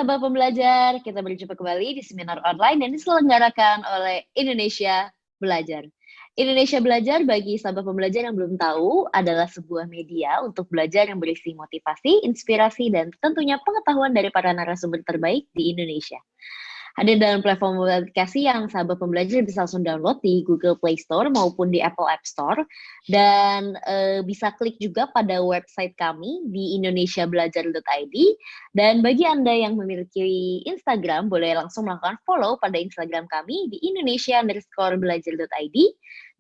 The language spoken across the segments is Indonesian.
sahabat pembelajar, kita berjumpa kembali di seminar online yang diselenggarakan oleh Indonesia Belajar. Indonesia Belajar bagi sahabat pembelajar yang belum tahu adalah sebuah media untuk belajar yang berisi motivasi, inspirasi, dan tentunya pengetahuan dari para narasumber terbaik di Indonesia. Hadir dalam platform aplikasi yang sahabat pembelajar bisa langsung download di Google Play Store maupun di Apple App Store. Dan bisa klik juga pada website kami di indonesiabelajar.id. Dan bagi Anda yang memiliki Instagram, boleh langsung melakukan follow pada Instagram kami di indonesia_belajar.id.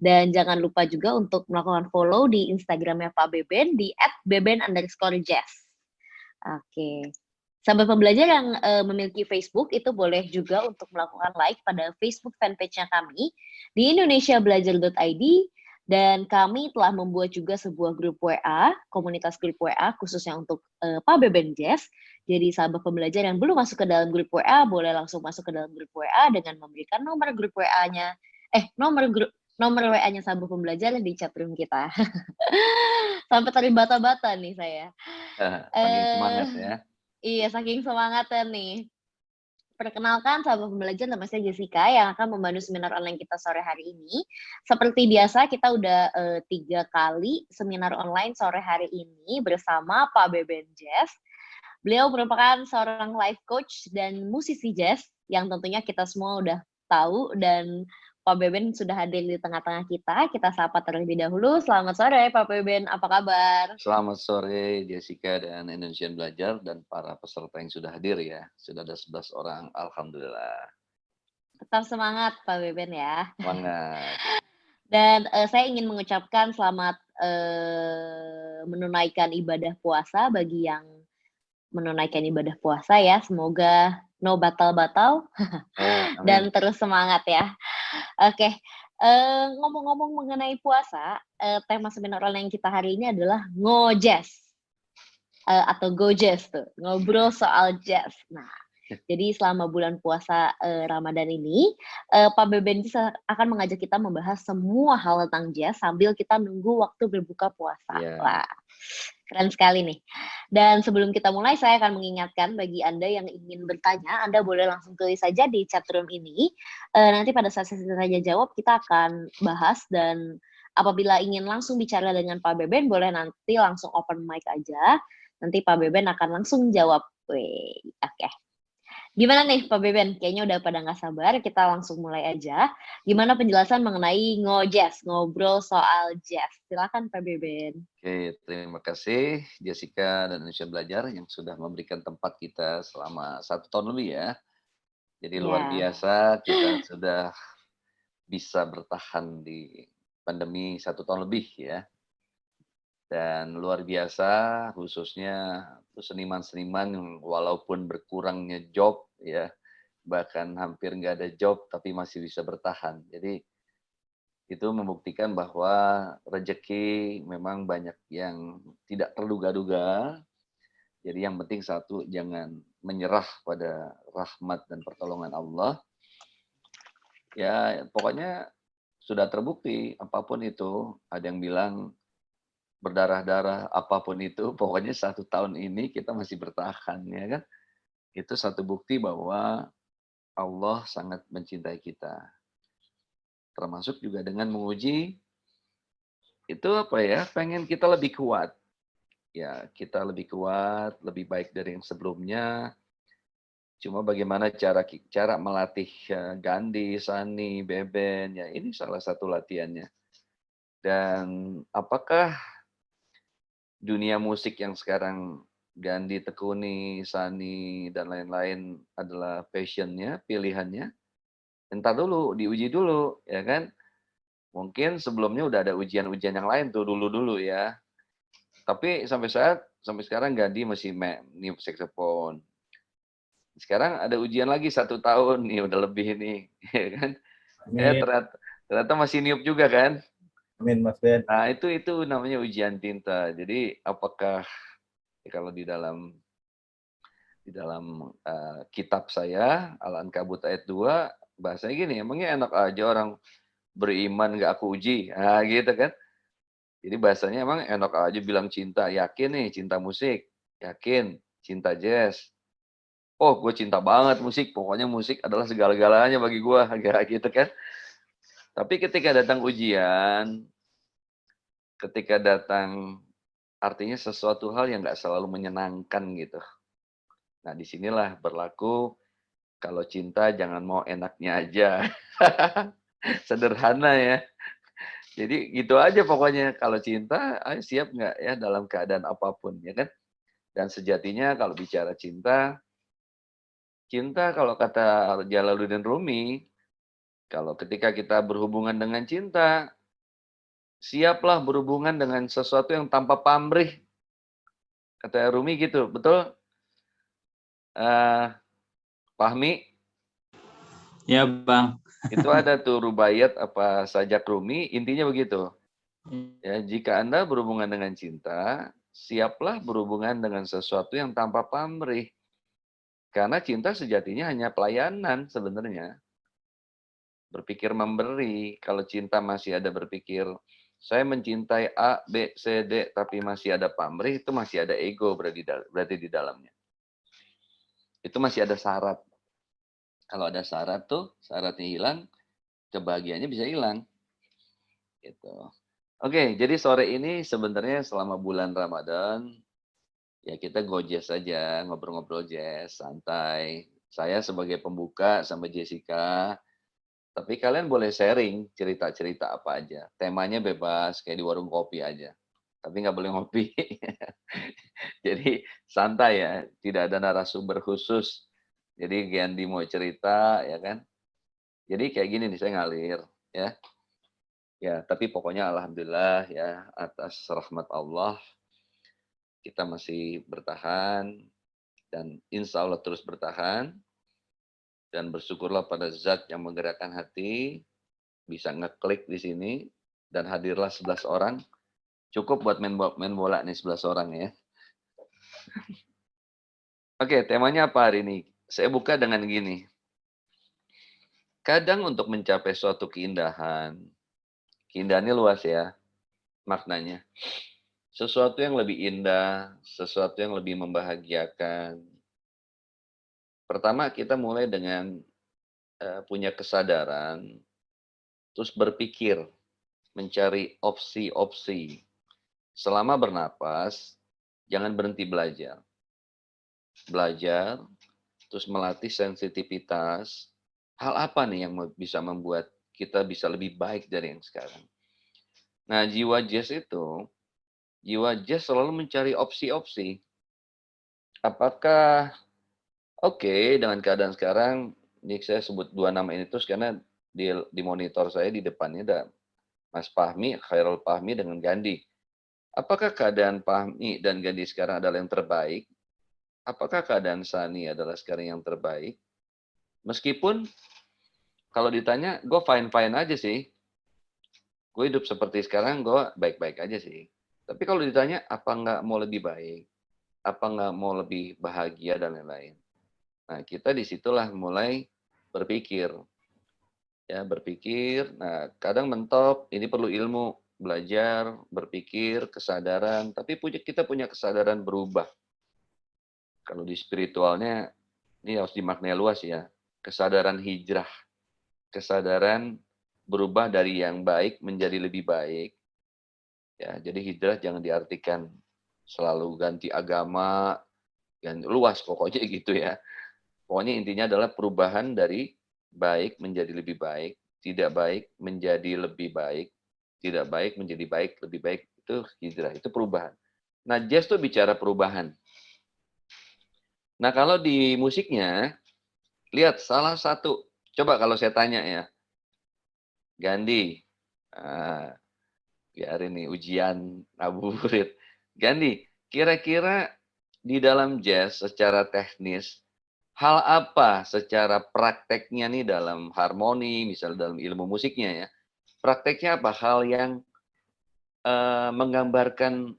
Dan jangan lupa juga untuk melakukan follow di Instagramnya Pak Beben di @beben_jazz. Oke. Sahabat pembelajar yang memiliki Facebook itu boleh juga untuk melakukan like pada Facebook fanpage-nya kami di indonesiabelajar.id, dan kami telah membuat juga sebuah grup WA, komunitas grup WA khususnya untuk Pak Beben Jazz. Jadi sahabat pembelajar yang belum masuk ke dalam grup WA boleh langsung masuk ke dalam grup WA dengan memberikan nomor grup WA-nya, nomor WA-nya sahabat pembelajar di chat room kita. Sampai terbata-bata nih saya. Saking semangat Eh, ya. Iya, saking semangatnya nih. Perkenalkan sahabat pembelajar, nama saya Jessica yang akan membantu seminar online kita sore hari ini. Seperti biasa, kita udah 3 kali seminar online sore hari ini bersama Pak Beben Jazz. Beliau merupakan seorang life coach dan musisi jazz yang tentunya kita semua udah tahu, dan Pak Beben sudah hadir di tengah-tengah kita. Kita sapa terlebih dahulu. Selamat sore Pak Beben, apa kabar? Selamat sore Jessica dan Indonesian Belajar dan para peserta yang sudah hadir ya. Sudah ada 11 orang, alhamdulillah. Tetap semangat Pak Beben ya. Semangat. Dan saya ingin mengucapkan selamat menunaikan ibadah puasa bagi yang menunaikan ibadah puasa ya. Semoga no batal-batal Amin. dan terus semangat ya. Oke, ngomong-ngomong mengenai puasa, tema seminar online kita hari ini adalah ngojazz, atau gojazz tuh, ngobrol soal jazz. Nah, jadi selama bulan puasa Ramadan ini, Pak Beben akan mengajak kita membahas semua hal tentang jazz sambil kita nunggu waktu berbuka puasa. Ya. Wah, keren sekali nih. Dan sebelum kita mulai, saya akan mengingatkan bagi Anda yang ingin bertanya, Anda boleh langsung tulis saja di chat room ini. Nanti pada saat sesi tanya jawab kita akan bahas, dan apabila ingin langsung bicara dengan Pak Beben, boleh nanti langsung open mic aja. Nanti Pak Beben akan langsung jawab. Wih, oke. Gimana nih Pak Beben? Kayaknya udah pada nggak sabar, kita langsung mulai aja. Gimana penjelasan mengenai ngojazz, ngobrol soal jazz? Silakan Pak Beben. Oke, terima kasih Jessica dan Indonesian Belajar yang sudah memberikan tempat kita selama 1 tahun lebih ya. Jadi luar Ya, biasa kita sudah bisa bertahan di pandemi 1 tahun lebih ya. Dan luar biasa khususnya seniman-seniman yang walaupun berkurangnya job ya, bahkan hampir nggak ada job tapi masih bisa bertahan. Jadi itu membuktikan bahwa rezeki memang banyak yang tidak terduga-duga. Jadi yang penting satu, jangan menyerah pada rahmat dan pertolongan Allah. Ya pokoknya sudah terbukti apapun itu, ada yang bilang berdarah-darah, apapun itu, pokoknya 1 tahun ini kita masih bertahan ya kan. Itu satu bukti bahwa Allah sangat mencintai kita. Termasuk juga dengan menguji, itu apa ya, pengen kita lebih kuat. Ya, kita lebih kuat, lebih baik dari yang sebelumnya. Cuma bagaimana cara melatih Gandhi, Sani, Beben, ya ini salah satu latihannya. Dan apakah dunia musik yang sekarang Gandhi tekuni, Sani, dan lain-lain adalah passion-nya, pilihannya? Entar dulu, diuji dulu, ya kan? Mungkin sebelumnya udah ada ujian-ujian yang lain tuh dulu-dulu ya. Tapi sampai sekarang Gandhi masih niup saxophone. Sekarang ada ujian lagi 1 tahun nih, udah lebih nih, ya kan? Amin, Ternyata masih niup juga kan? amin Mas Ben. Nah itu namanya ujian tinta. Jadi apakah kalau di dalam kitab saya Al-Ankabut ayat 2 bahasanya gini, emangnya enak aja orang beriman nggak aku uji, nah gitu kan. Jadi bahasanya emang enak aja bilang cinta, yakin nih cinta musik, yakin cinta jazz, oh gue cinta banget musik, pokoknya musik adalah segala-galanya bagi gue, kayak gitu kan. Tapi ketika datang ujian, ketika datang artinya sesuatu hal yang nggak selalu menyenangkan gitu. Nah disinilah berlaku kalau cinta jangan mau enaknya aja. Sederhana ya. Jadi gitu aja pokoknya. Kalau cinta, ayo siap nggak ya dalam keadaan apapun ya kan. Dan sejatinya kalau bicara cinta, cinta kalau kata Jalaluddin Rumi, kalau ketika kita berhubungan dengan cinta, siaplah berhubungan dengan sesuatu yang tanpa pamrih. Kata Rumi gitu, betul? Fahmi, Ya, Bang. itu ada tuh rubaiyat apa sajak Rumi, intinya begitu. Ya, jika Anda berhubungan dengan cinta, siaplah berhubungan dengan sesuatu yang tanpa pamrih. Karena cinta sejatinya hanya pelayanan sebenarnya. Berpikir memberi. Kalau cinta masih ada berpikir, saya mencintai A, B, C, D, tapi masih ada pamrih, itu masih ada ego berarti di dalamnya. Itu masih ada syarat. Kalau ada syarat tuh, syaratnya hilang, kebahagiaannya bisa hilang. Gitu. Oke, jadi sore ini sebenarnya selama bulan Ramadan, ya kita gojes saja, ngobrol-ngobrol jazz, santai. Saya sebagai pembuka sama Jessica, tapi kalian boleh sharing cerita-cerita apa aja. Temanya bebas, kayak di warung kopi aja. Tapi nggak boleh ngopi. Jadi santai ya, tidak ada narasumber khusus. Jadi Gandhi mau cerita, ya kan? Jadi kayak gini nih, saya ngalir, ya. Ya, tapi pokoknya alhamdulillah ya, atas rahmat Allah, kita masih bertahan, dan insya Allah terus bertahan, dan bersyukurlah pada zat yang menggerakkan hati, bisa ngeklik di sini, dan hadirlah 11 orang. Cukup buat main bola nih 11 orang ya. Oke, temanya apa hari ini? Saya buka dengan gini. Kadang untuk mencapai suatu keindahan, keindahannya luas ya, maknanya. Sesuatu yang lebih indah, sesuatu yang lebih membahagiakan. Pertama kita mulai dengan punya kesadaran, terus berpikir, mencari opsi-opsi. Selama bernapas, jangan berhenti belajar. Belajar, terus melatih sensitivitas. Hal apa nih yang bisa membuat kita bisa lebih baik dari yang sekarang? Nah, jiwa jazz selalu mencari opsi-opsi. Apakah oke dengan keadaan sekarang, ini saya sebut dua nama ini terus karena di monitor saya di depannya ada Mas Fahmi, Khairul Fahmi dengan Gandhi. Apakah keadaan Fahmi dan Gandhi sekarang adalah yang terbaik? Apakah keadaan Sani adalah sekarang yang terbaik? Meskipun kalau ditanya, gue fine-fine aja sih. Gue hidup seperti sekarang, gue baik-baik aja sih. Tapi kalau ditanya, apa nggak mau lebih baik? Apa nggak mau lebih bahagia dan lain-lain? Nah, kita disitulah mulai berpikir. Ya, berpikir. Nah, kadang mentok, ini perlu ilmu, belajar, berpikir, kesadaran. Tapi kita punya kesadaran berubah. Kalau di spiritualnya, ini harus dimaknai luas ya. Kesadaran hijrah. Kesadaran berubah dari yang baik menjadi lebih baik. Ya, jadi hijrah jangan diartikan selalu ganti agama, ganti luas pokoknya gitu ya. Pokoknya intinya adalah perubahan dari baik menjadi lebih baik, tidak baik menjadi lebih baik, tidak baik menjadi baik, lebih baik, itu hijrah, itu perubahan. Nah, jazz tuh bicara perubahan. Nah, kalau di musiknya, lihat salah satu, coba kalau saya tanya ya, Gandhi, biarin nih ujian ngabuburit. Gandhi, kira-kira di dalam jazz secara teknis, hal apa secara prakteknya nih dalam harmoni, misalnya dalam ilmu musiknya ya, prakteknya apa hal yang menggambarkan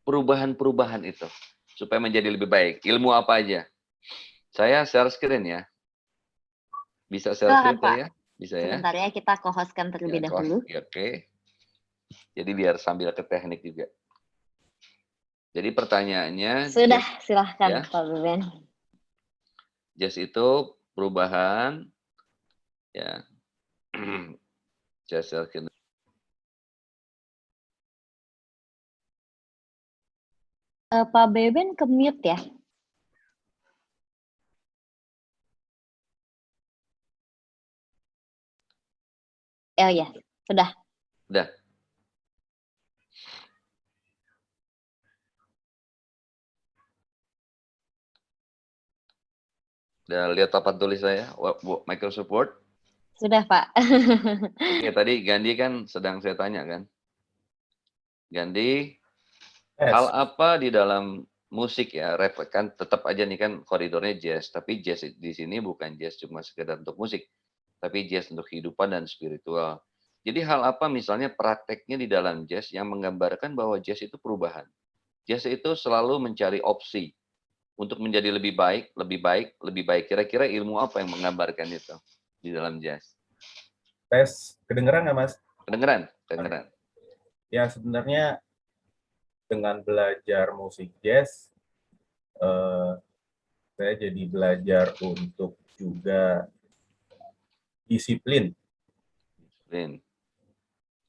perubahan-perubahan itu supaya menjadi lebih baik? Ilmu apa aja? Saya share screen ya. Bisa share Silakan, screen Pak. ya? Bisa ya? Sebentar ya, kita co-hostkan Ya, terlebih dahulu. Oke. Jadi biar sambil ke teknik juga. Jadi pertanyaannya, Sudah, silahkan ya. Pak Beben. Jazz itu perubahan, ya. Jazz Pak Beben ke-mute ya? Oh ya, sudah. udah. Udah lihat papan tulis saya, Microsoft Word? Sudah, Pak. Oke, tadi Gandhi kan sedang saya tanya kan. Gandhi, hal S. apa di dalam musik ya, rap kan tetap aja nih kan koridornya jazz, tapi jazz di sini bukan jazz cuma sekedar untuk musik, tapi jazz untuk kehidupan dan spiritual. Jadi hal apa misalnya prakteknya di dalam jazz yang menggambarkan bahwa jazz itu perubahan. Jazz itu selalu mencari opsi untuk menjadi lebih baik, lebih baik, lebih baik. Kira-kira ilmu apa yang menggambarkan itu di dalam jazz? Tes. Kedengeran nggak, Mas? Kedengeran? Kedengeran. Ya, sebenarnya dengan belajar musik jazz, saya jadi belajar untuk juga disiplin. Lin.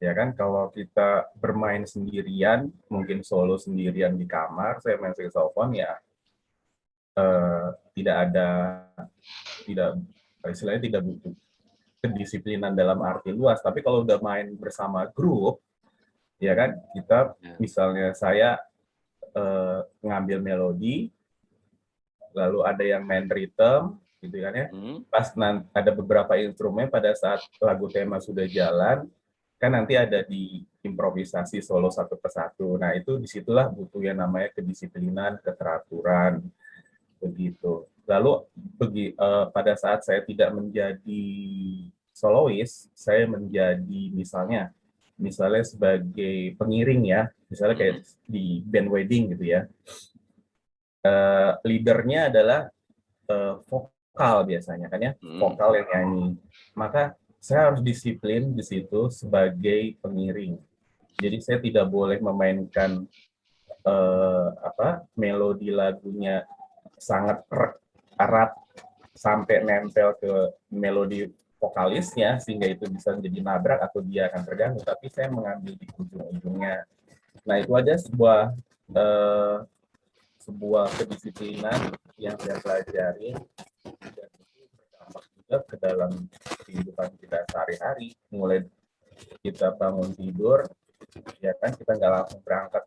Ya kan, kalau kita bermain sendirian, mungkin solo sendirian di kamar, saya main saxophone ya tidak ada, tidak istilahnya tidak butuh kedisiplinan dalam arti luas. Tapi kalau udah main bersama grup, ya kan, kita misalnya saya ngambil melodi, lalu ada yang main rhythm, gitu kan ya. Pas ada beberapa instrumen pada saat lagu tema sudah jalan, kan nanti ada di improvisasi solo satu persatu. Nah itu disitulah butuh yang namanya kedisiplinan, keteraturan, begitu. Lalu pada saat saya tidak menjadi solois, saya menjadi misalnya sebagai pengiring ya, misalnya kayak di band wedding gitu ya. Leadernya adalah vokal biasanya kan ya, vokal yang nyanyi. Maka saya harus disiplin di situ sebagai pengiring. Jadi saya tidak boleh memainkan melodi lagunya sangat erat sampai nempel ke melodi vokalisnya sehingga itu bisa menjadi nabrak atau dia akan terganggu. Tapi saya mengambil di ujung-ujungnya. Nah itu aja sebuah kedisiplinan yang saya pelajari dan itu berdampak juga ke dalam kehidupan kita sehari-hari. Mulai kita bangun tidur, ya kan kita nggak langsung berangkat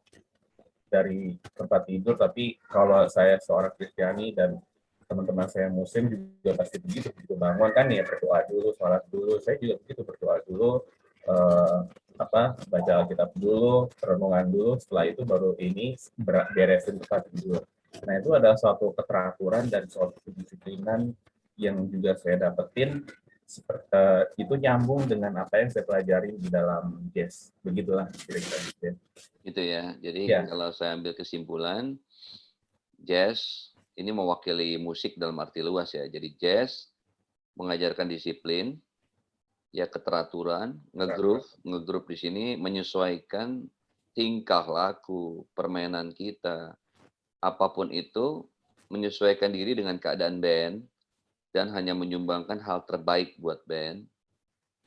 dari tempat tidur, tapi kalau saya seorang Kristiani dan teman-teman saya Muslim juga pasti begitu bangun kan ya berdoa dulu, sholat dulu. Saya juga begitu, berdoa dulu, baca Alkitab dulu, renungan dulu, setelah itu baru ini beresin tempat tidur. Nah itu adalah suatu keteraturan dan suatu kedisiplinan yang juga saya dapetin. Itu nyambung dengan apa yang saya pelajari di dalam jazz. Begitulah kira-kira. Gitu ya. Jadi ya. Kalau saya ambil kesimpulan, jazz ini mewakili musik dalam arti luas ya. Jadi jazz mengajarkan disiplin, ya keteraturan, ngegroove di sini menyesuaikan tingkah laku, permainan kita, apapun itu menyesuaikan diri dengan keadaan band dan hanya menyumbangkan hal terbaik buat band,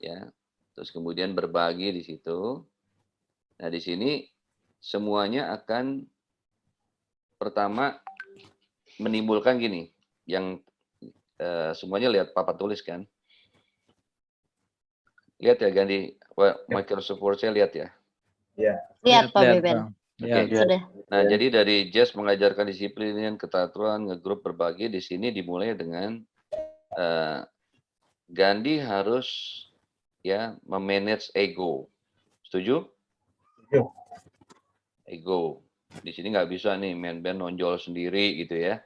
ya. Terus kemudian berbagi di situ. Nah di sini semuanya akan pertama menimbulkan gini, yang semuanya lihat papan tulis kan. Lihat ya Gandhi, Microsoft Word saya lihat ya. Iya. Lihat Pak Beben. Oke. Sudah. Nah, jadi dari jazz mengajarkan disiplin, keteraturan, ngegrup, berbagi, di sini dimulai dengan Gandhi harus ya memanage ego. Setuju? Setuju. Ego. Di sini nggak bisa nih main band nonjol sendiri gitu ya.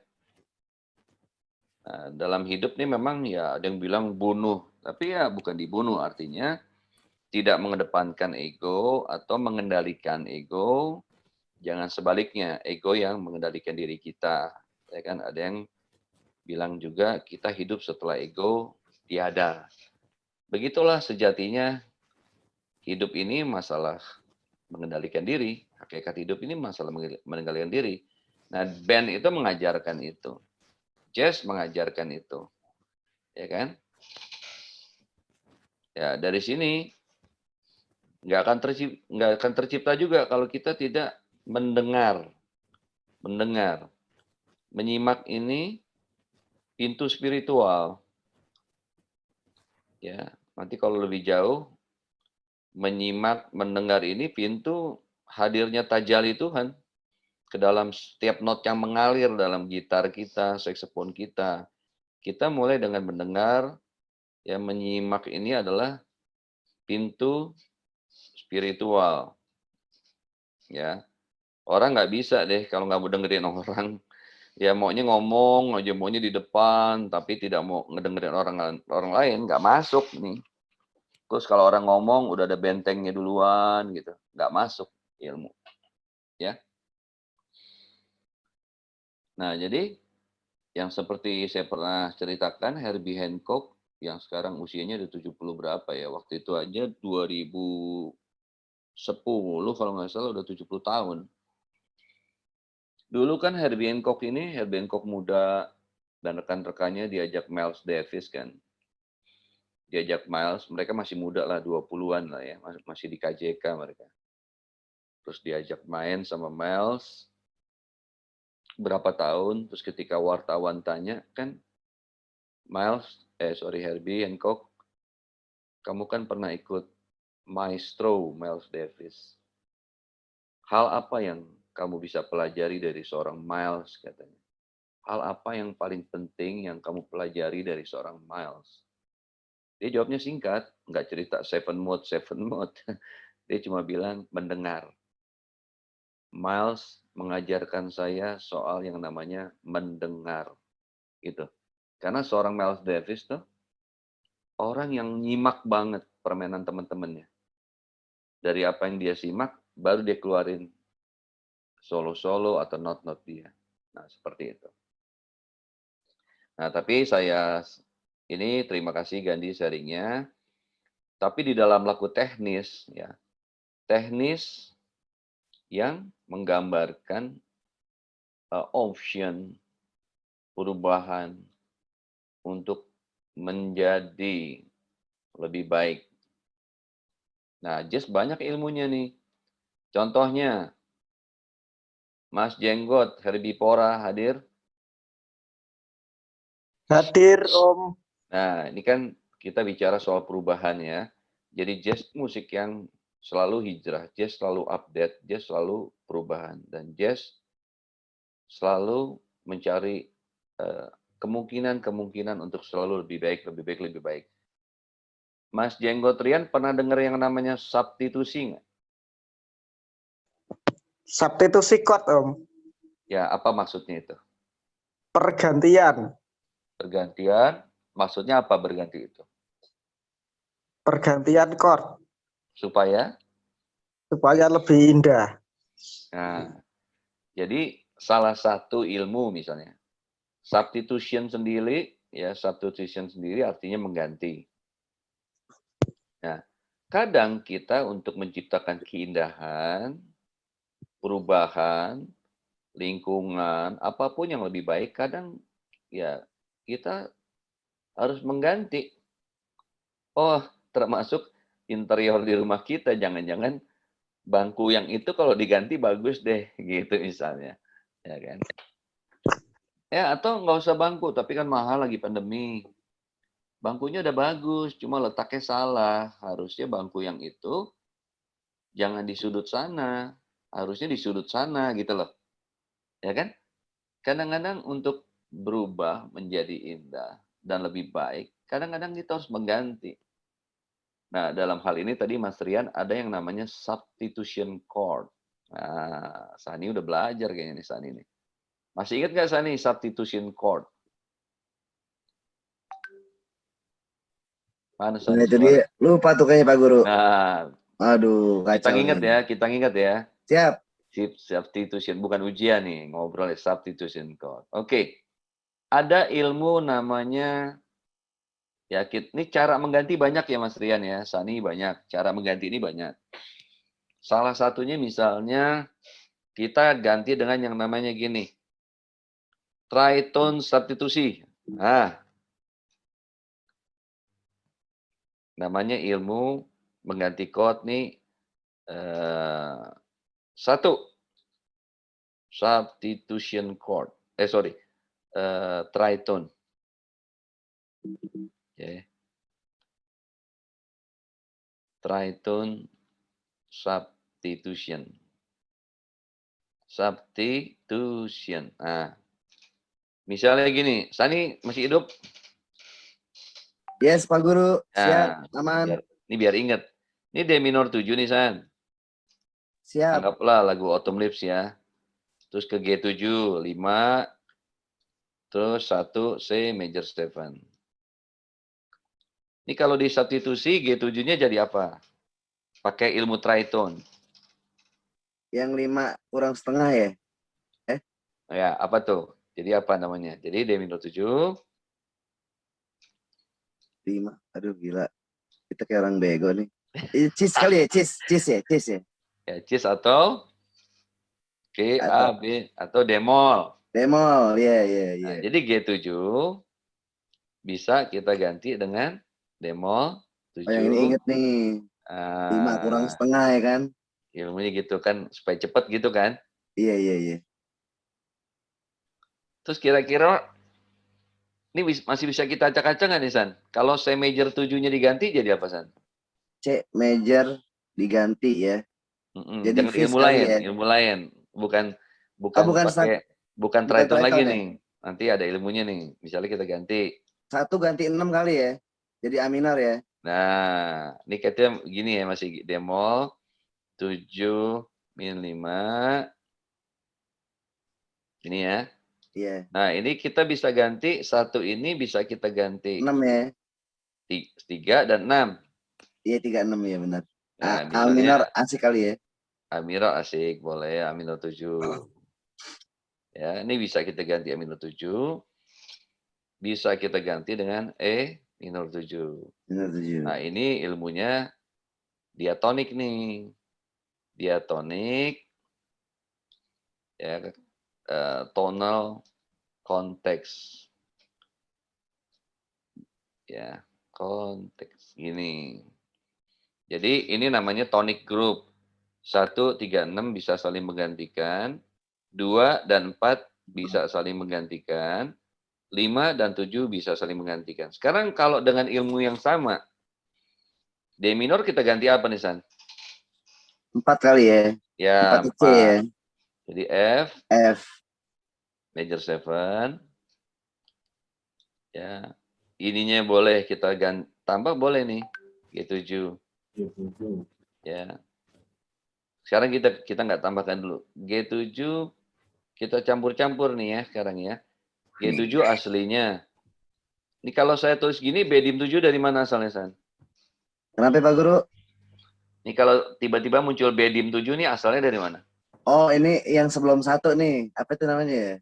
Nah, dalam hidup nih memang ya ada yang bilang bunuh, tapi ya bukan dibunuh, artinya tidak mengedepankan ego atau mengendalikan ego. Jangan sebaliknya, ego yang mengendalikan diri kita. Ya kan, ada yang bilang juga kita hidup setelah ego tiada. Begitulah sejatinya hidup ini masalah mengendalikan diri. Hakikat hidup ini masalah mengendalikan diri. Nah, band itu mengajarkan itu. Jazz mengajarkan itu. Ya kan? Ya, dari sini nggak akan tercipta juga kalau kita tidak mendengar. Menyimak ini pintu spiritual. Ya, nanti kalau lebih jauh, menyimak, mendengar ini pintu hadirnya tajali Tuhan ke dalam setiap not yang mengalir dalam gitar kita, saksofon kita. Kita mulai dengan mendengar, ya menyimak ini adalah pintu spiritual. Ya, orang nggak bisa deh kalau nggak mau dengerin orang. Ya maunya ngomong aja, maunya di depan, tapi tidak mau ngedengerin orang lain, nggak masuk nih. Terus kalau orang ngomong udah ada bentengnya duluan gitu, nggak masuk ilmu. Ya. Nah jadi yang seperti saya pernah ceritakan, Herbie Hancock yang sekarang usianya udah 70 berapa ya, waktu itu aja 2010 kalau nggak salah udah 70 tahun. Dulu kan Herbie Hancock muda dan rekan-rekannya diajak Miles Davis kan. Diajak Miles, mereka masih muda lah, 20-an lah ya, masih di KJK mereka. Terus diajak main sama Miles, berapa tahun, terus ketika wartawan tanya, kan Herbie Hancock, kamu kan pernah ikut Maestro Miles Davis. Hal apa yang kamu bisa pelajari dari seorang Miles, katanya. Hal apa yang paling penting yang kamu pelajari dari seorang Miles? Dia jawabnya singkat, nggak cerita seven mode. Dia cuma bilang mendengar. Miles mengajarkan saya soal yang namanya mendengar. Gitu. Karena seorang Miles Davis tuh orang yang nyimak banget permainan teman-temannya. Dari apa yang dia simak, baru dia keluarin solo-solo atau not-not dia. Nah, seperti itu. Nah, tapi saya ini terima kasih Gandhi sharingnya. Tapi di dalam lagu teknis, ya, teknis yang menggambarkan option perubahan untuk menjadi lebih baik. Nah, Jazz banyak ilmunya nih. Contohnya, Mas Jenggot, Herbie Pora hadir. Hadir, Om. Nah, ini kan kita bicara soal perubahan ya. Jadi jazz musik yang selalu hijrah, jazz selalu update, jazz selalu perubahan. Dan jazz selalu mencari kemungkinan-kemungkinan untuk selalu lebih baik. Mas Jenggot Rian pernah dengar yang namanya substitusi nggak? Substitusi chord, Om. Ya, apa maksudnya itu? Pergantian. Pergantian, maksudnya apa berganti itu? Pergantian chord. Supaya lebih indah. Nah, jadi salah satu ilmu misalnya. Substitution sendiri artinya mengganti. Nah, kadang kita untuk menciptakan keindahan, perubahan, lingkungan, apapun yang lebih baik, kadang ya kita harus mengganti. Oh, termasuk interior di rumah kita, jangan-jangan bangku yang itu kalau diganti bagus deh, gitu misalnya. Ya kan? Ya, atau nggak usah bangku, tapi kan mahal lagi pandemi. Bangkunya udah bagus, cuma letaknya salah. Harusnya bangku yang itu jangan di sudut sana, harusnya di sudut sana gitu loh. Ya kan? Kadang-kadang untuk berubah menjadi indah dan lebih baik, kadang-kadang kita harus mengganti. Nah, dalam hal ini tadi Mas Rian ada yang namanya substitution chord. Nah, Sani udah belajar kayaknya nih Sani nih. Masih ingat nggak Sani substitution chord? Mana Sani? Nah, itu dia. Lupa tuh kayaknya Pak Guru. Nah, Aduh, kita kacau. kita ingat ya. Siap. Substitution, bukan ujian nih, ngobrol substitution chord. Oke. Ada ilmu namanya, ya ini cara mengganti banyak ya Mas Rian ya, Sani banyak. Cara mengganti ini banyak. Salah satunya misalnya, kita ganti dengan yang namanya gini. Tritone substitusi. Nah, namanya ilmu mengganti chord nih. Satu, substitution chord. Tritone. Oke. Tritone substitution. Substitution. Nah, misalnya gini, Sani masih hidup? Yes, Pak Guru. Nah, Siap, aman. biar ingat. Ini D minor 7 nih, San. Siap. Anggaplah lagu Autumn Leaves ya. Terus ke G7, 5. Terus 1 C major 7. Ini kalau di substitusi G7-nya jadi apa? Pakai ilmu tritone. Yang 5 kurang setengah ya? Ya, apa tuh? Jadi apa namanya? Jadi D minor 7. 5. Aduh, gila. Kita kayak orang bego nih. Cis kali ya, cis ya. Ya, cis atau G, A, B, atau demol. Bemol, iya. Nah, jadi G7 bisa kita ganti dengan demol 7. Oh, yang ini inget nih. 5 kurang setengah ya kan? Ilmunya gitu kan, supaya cepet gitu kan. Iya. Terus kira-kira ini masih bisa kita acak-acak nggak nih, San? Kalau C major 7-nya diganti jadi apa, San? C major diganti ya. Jadi Jangan V ilmu sekali lain, ya. ilmu lain. Bukan bukan tritone lagi tritone ya? nih. Nanti ada ilmunya nih. Misalnya kita ganti. 1 ganti 6 kali ya. Jadi A minor ya. Nah, ini katanya gini ya, masih demol 7 min 5. Ini ya. Iya. Nah, ini kita bisa ganti 1 ini bisa kita ganti 6 ya. 3 dan 6. Iya 36 ya benar. Nah, A minor asik kali ya. A minor asik, boleh A minor 7. Ya, ini bisa kita ganti A minor 7. Bisa kita ganti dengan E minor 7. Minor 7. Nah, ini ilmunya diatonik nih. Diatonik ya, tonal konteks. Ya, konteks gini. Jadi ini namanya tonic group. 1, 3, 6 bisa saling menggantikan. 2 dan 4 bisa saling menggantikan. 5 dan 7 bisa saling menggantikan. Sekarang kalau dengan ilmu yang sama, D minor kita ganti apa nih, San? 4 kali ya. Ya, 4 C ya. Jadi F major 7. Ya. Ininya boleh kita tambah boleh nih. G7. Ya. Sekarang kita nggak tambahkan dulu. G7 kita campur-campur nih ya sekarang ya. G7 aslinya. Ini kalau saya tulis gini, B dim 7 dari mana asalnya, San? Kenapa Pak Guru? Ini kalau tiba-tiba muncul B dim 7 nih asalnya dari mana? Oh ini yang sebelum 1 nih. Apa itu namanya ya?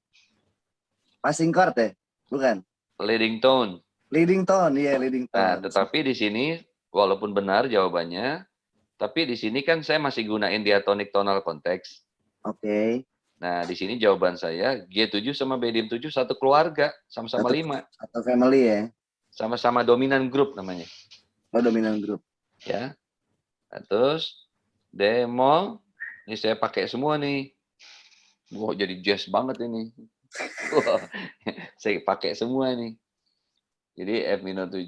Passing chord ya? Bukan? Leading tone. Leading tone, iya leading tone. Nah, tetapi di sini walaupun benar jawabannya, tapi di sini kan saya masih gunain diatonic tonal konteks. Oke. Nah, di sini jawaban saya G7 sama B dim 7 satu keluarga, sama-sama 5. Satu family ya. Sama-sama dominan grup namanya. Oh, dominan grup. Ya. Nah, terus demo ini saya pakai semua nih. Wah, jadi jazz banget ini. Wah, saya pakai semua nih. Jadi F minor 7,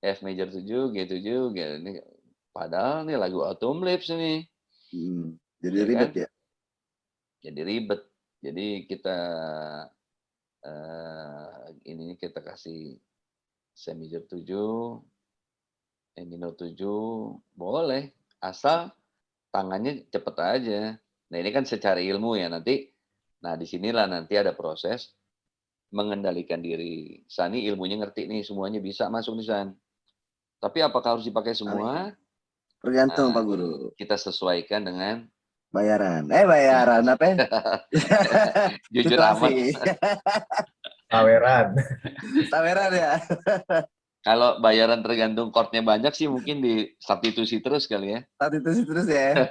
F major 7, G7, ini padahal nih lagu Autumn Leaves ini. Jadi Ya ribet kan? ya. Jadi ribet. Jadi kita ini kita kasih C major 7, E minor 7, boleh. Asal tangannya cepet aja. Nah ini kan secara ilmu ya nanti. Nah disinilah nanti ada proses mengendalikan diri. Sani ilmunya ngerti nih, semuanya bisa masuk nih San. Tapi apakah harus dipakai semua? Tergantung Pak Guru. Kita sesuaikan dengan bayaran. Bayaran apa ya? Jujur amat. Taweran ya. Kalau bayaran tergantung chordnya banyak sih mungkin di substitusi terus kali ya. Substitusi terus ya.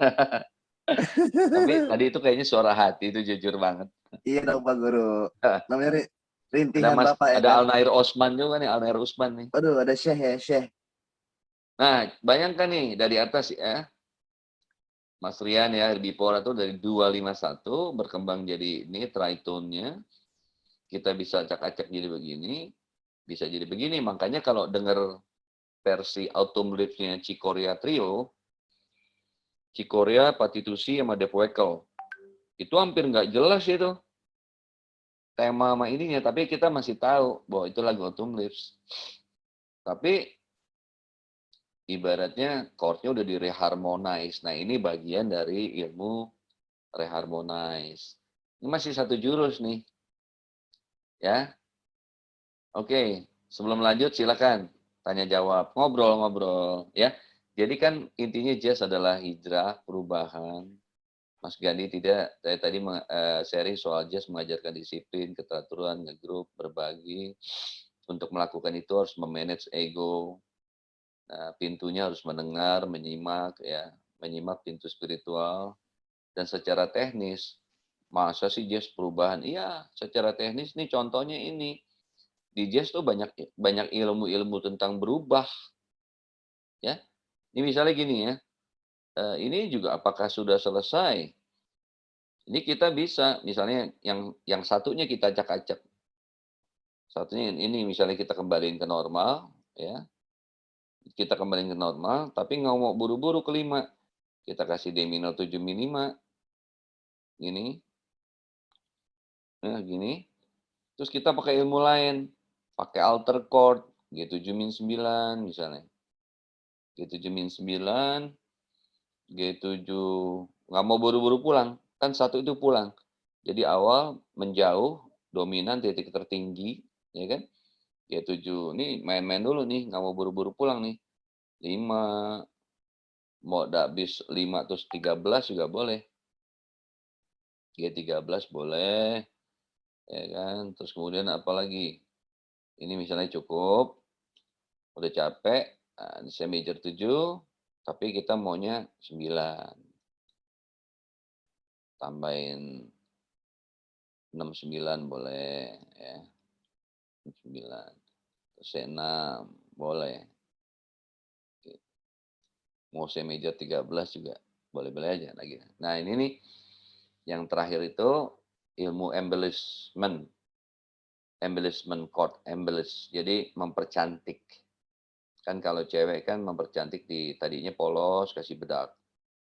Tapi tadi itu kayaknya suara hati itu jujur banget. Iya dong Pak Guru. Namanya Ada rintihan Mas, Bapak ya ada kan? Alnair Osman juga nih, Alnair Usman nih. Aduh, ada Syekh ya, Syekh. Nah, bayangkan nih dari atas ya, Mas Rian ya, Bipora tuh dari 251 berkembang jadi ini tritone-nya. Kita bisa acak-acak jadi begini, bisa jadi begini. Makanya kalau dengar versi Autumn Leaves-nya Cikoria Trio, Cikoria, Patitusi, sama Deep Weckl, itu hampir nggak jelas itu tema sama ininya, tapi kita masih tahu bahwa itu lagu Autumn Leaves. Tapi ibaratnya chord-nya udah di-reharmonize. Nah, ini bagian dari ilmu reharmonize. Ini masih satu jurus nih. Ya. Oke, sebelum lanjut silakan tanya jawab, ngobrol-ngobrol ya. Jadi kan intinya jazz adalah hijrah, perubahan. Mas Gandhi tidak, saya tadi sharing soal jazz mengajarkan disiplin, keteraturan, ngegroup, berbagi. Untuk melakukan itu harus memanage ego. Nah, pintunya harus mendengar, menyimak ya, menyimak pintu spiritual. Dan secara teknis, masa sih jazz perubahan? Iya, secara teknis nih contohnya ini. Di jazz tuh banyak ilmu-ilmu tentang berubah ya. Ini misalnya gini ya. Ini juga apakah sudah selesai? Ini kita bisa misalnya yang satunya kita acak-acak. Satunya ini misalnya kita kembaliin ke normal ya. Kita kembaliin ke normal tapi nggak mau buru-buru ke 5. Kita kasih D minor 7 min 5. Gini. Nah, gini. Terus kita pakai ilmu lain. Pakai alter chord G7 min 9 misalnya. G7 min 9, G7 nggak mau buru-buru pulang. Kan satu itu pulang. Jadi awal menjauh, dominan titik tertinggi, ya kan? G7, ini main-main dulu nih, nggak mau buru-buru pulang nih. 5, mau habis 5 terus 13 juga boleh. G13 boleh, ya kan? Terus kemudian apa lagi? Ini misalnya cukup, udah capek, nah, ini saya major 7, tapi kita maunya 9. Tambahin 69 boleh, ya. 69. Terus C6 boleh. Mau C major 13 juga boleh-boleh aja lagi. Nah, ini nih yang terakhir itu ilmu embellishment. Embellishment chord, embellish. Jadi mempercantik. Kan kalau cewek kan mempercantik di tadinya polos, kasih bedak.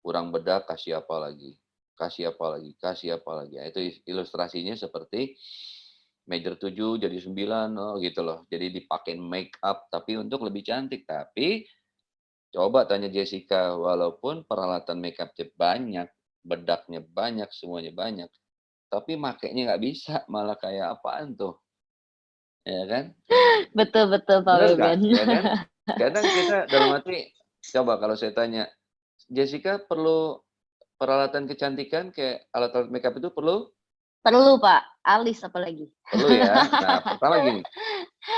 Kurang bedak, kasih apa lagi? Kasih apa lagi? Kasih apa lagi? Nah, itu ilustrasinya seperti major 7 jadi 9, oh gitu loh. Jadi dipakai make up tapi untuk lebih cantik. Tapi coba tanya Jessica, walaupun peralatan make up banyak, bedaknya banyak, semuanya banyak, tapi makainya nggak bisa, malah kayak apaan tuh, ya kan? Betul-betul Pak Bener nggak? Beben. Ya kan? Kadang kita dalam arti, coba kalau saya tanya, Jessica perlu peralatan kecantikan kayak alat-alat make up itu perlu? Perlu Pak, alis apalagi. Perlu ya. Nah, pertama gini,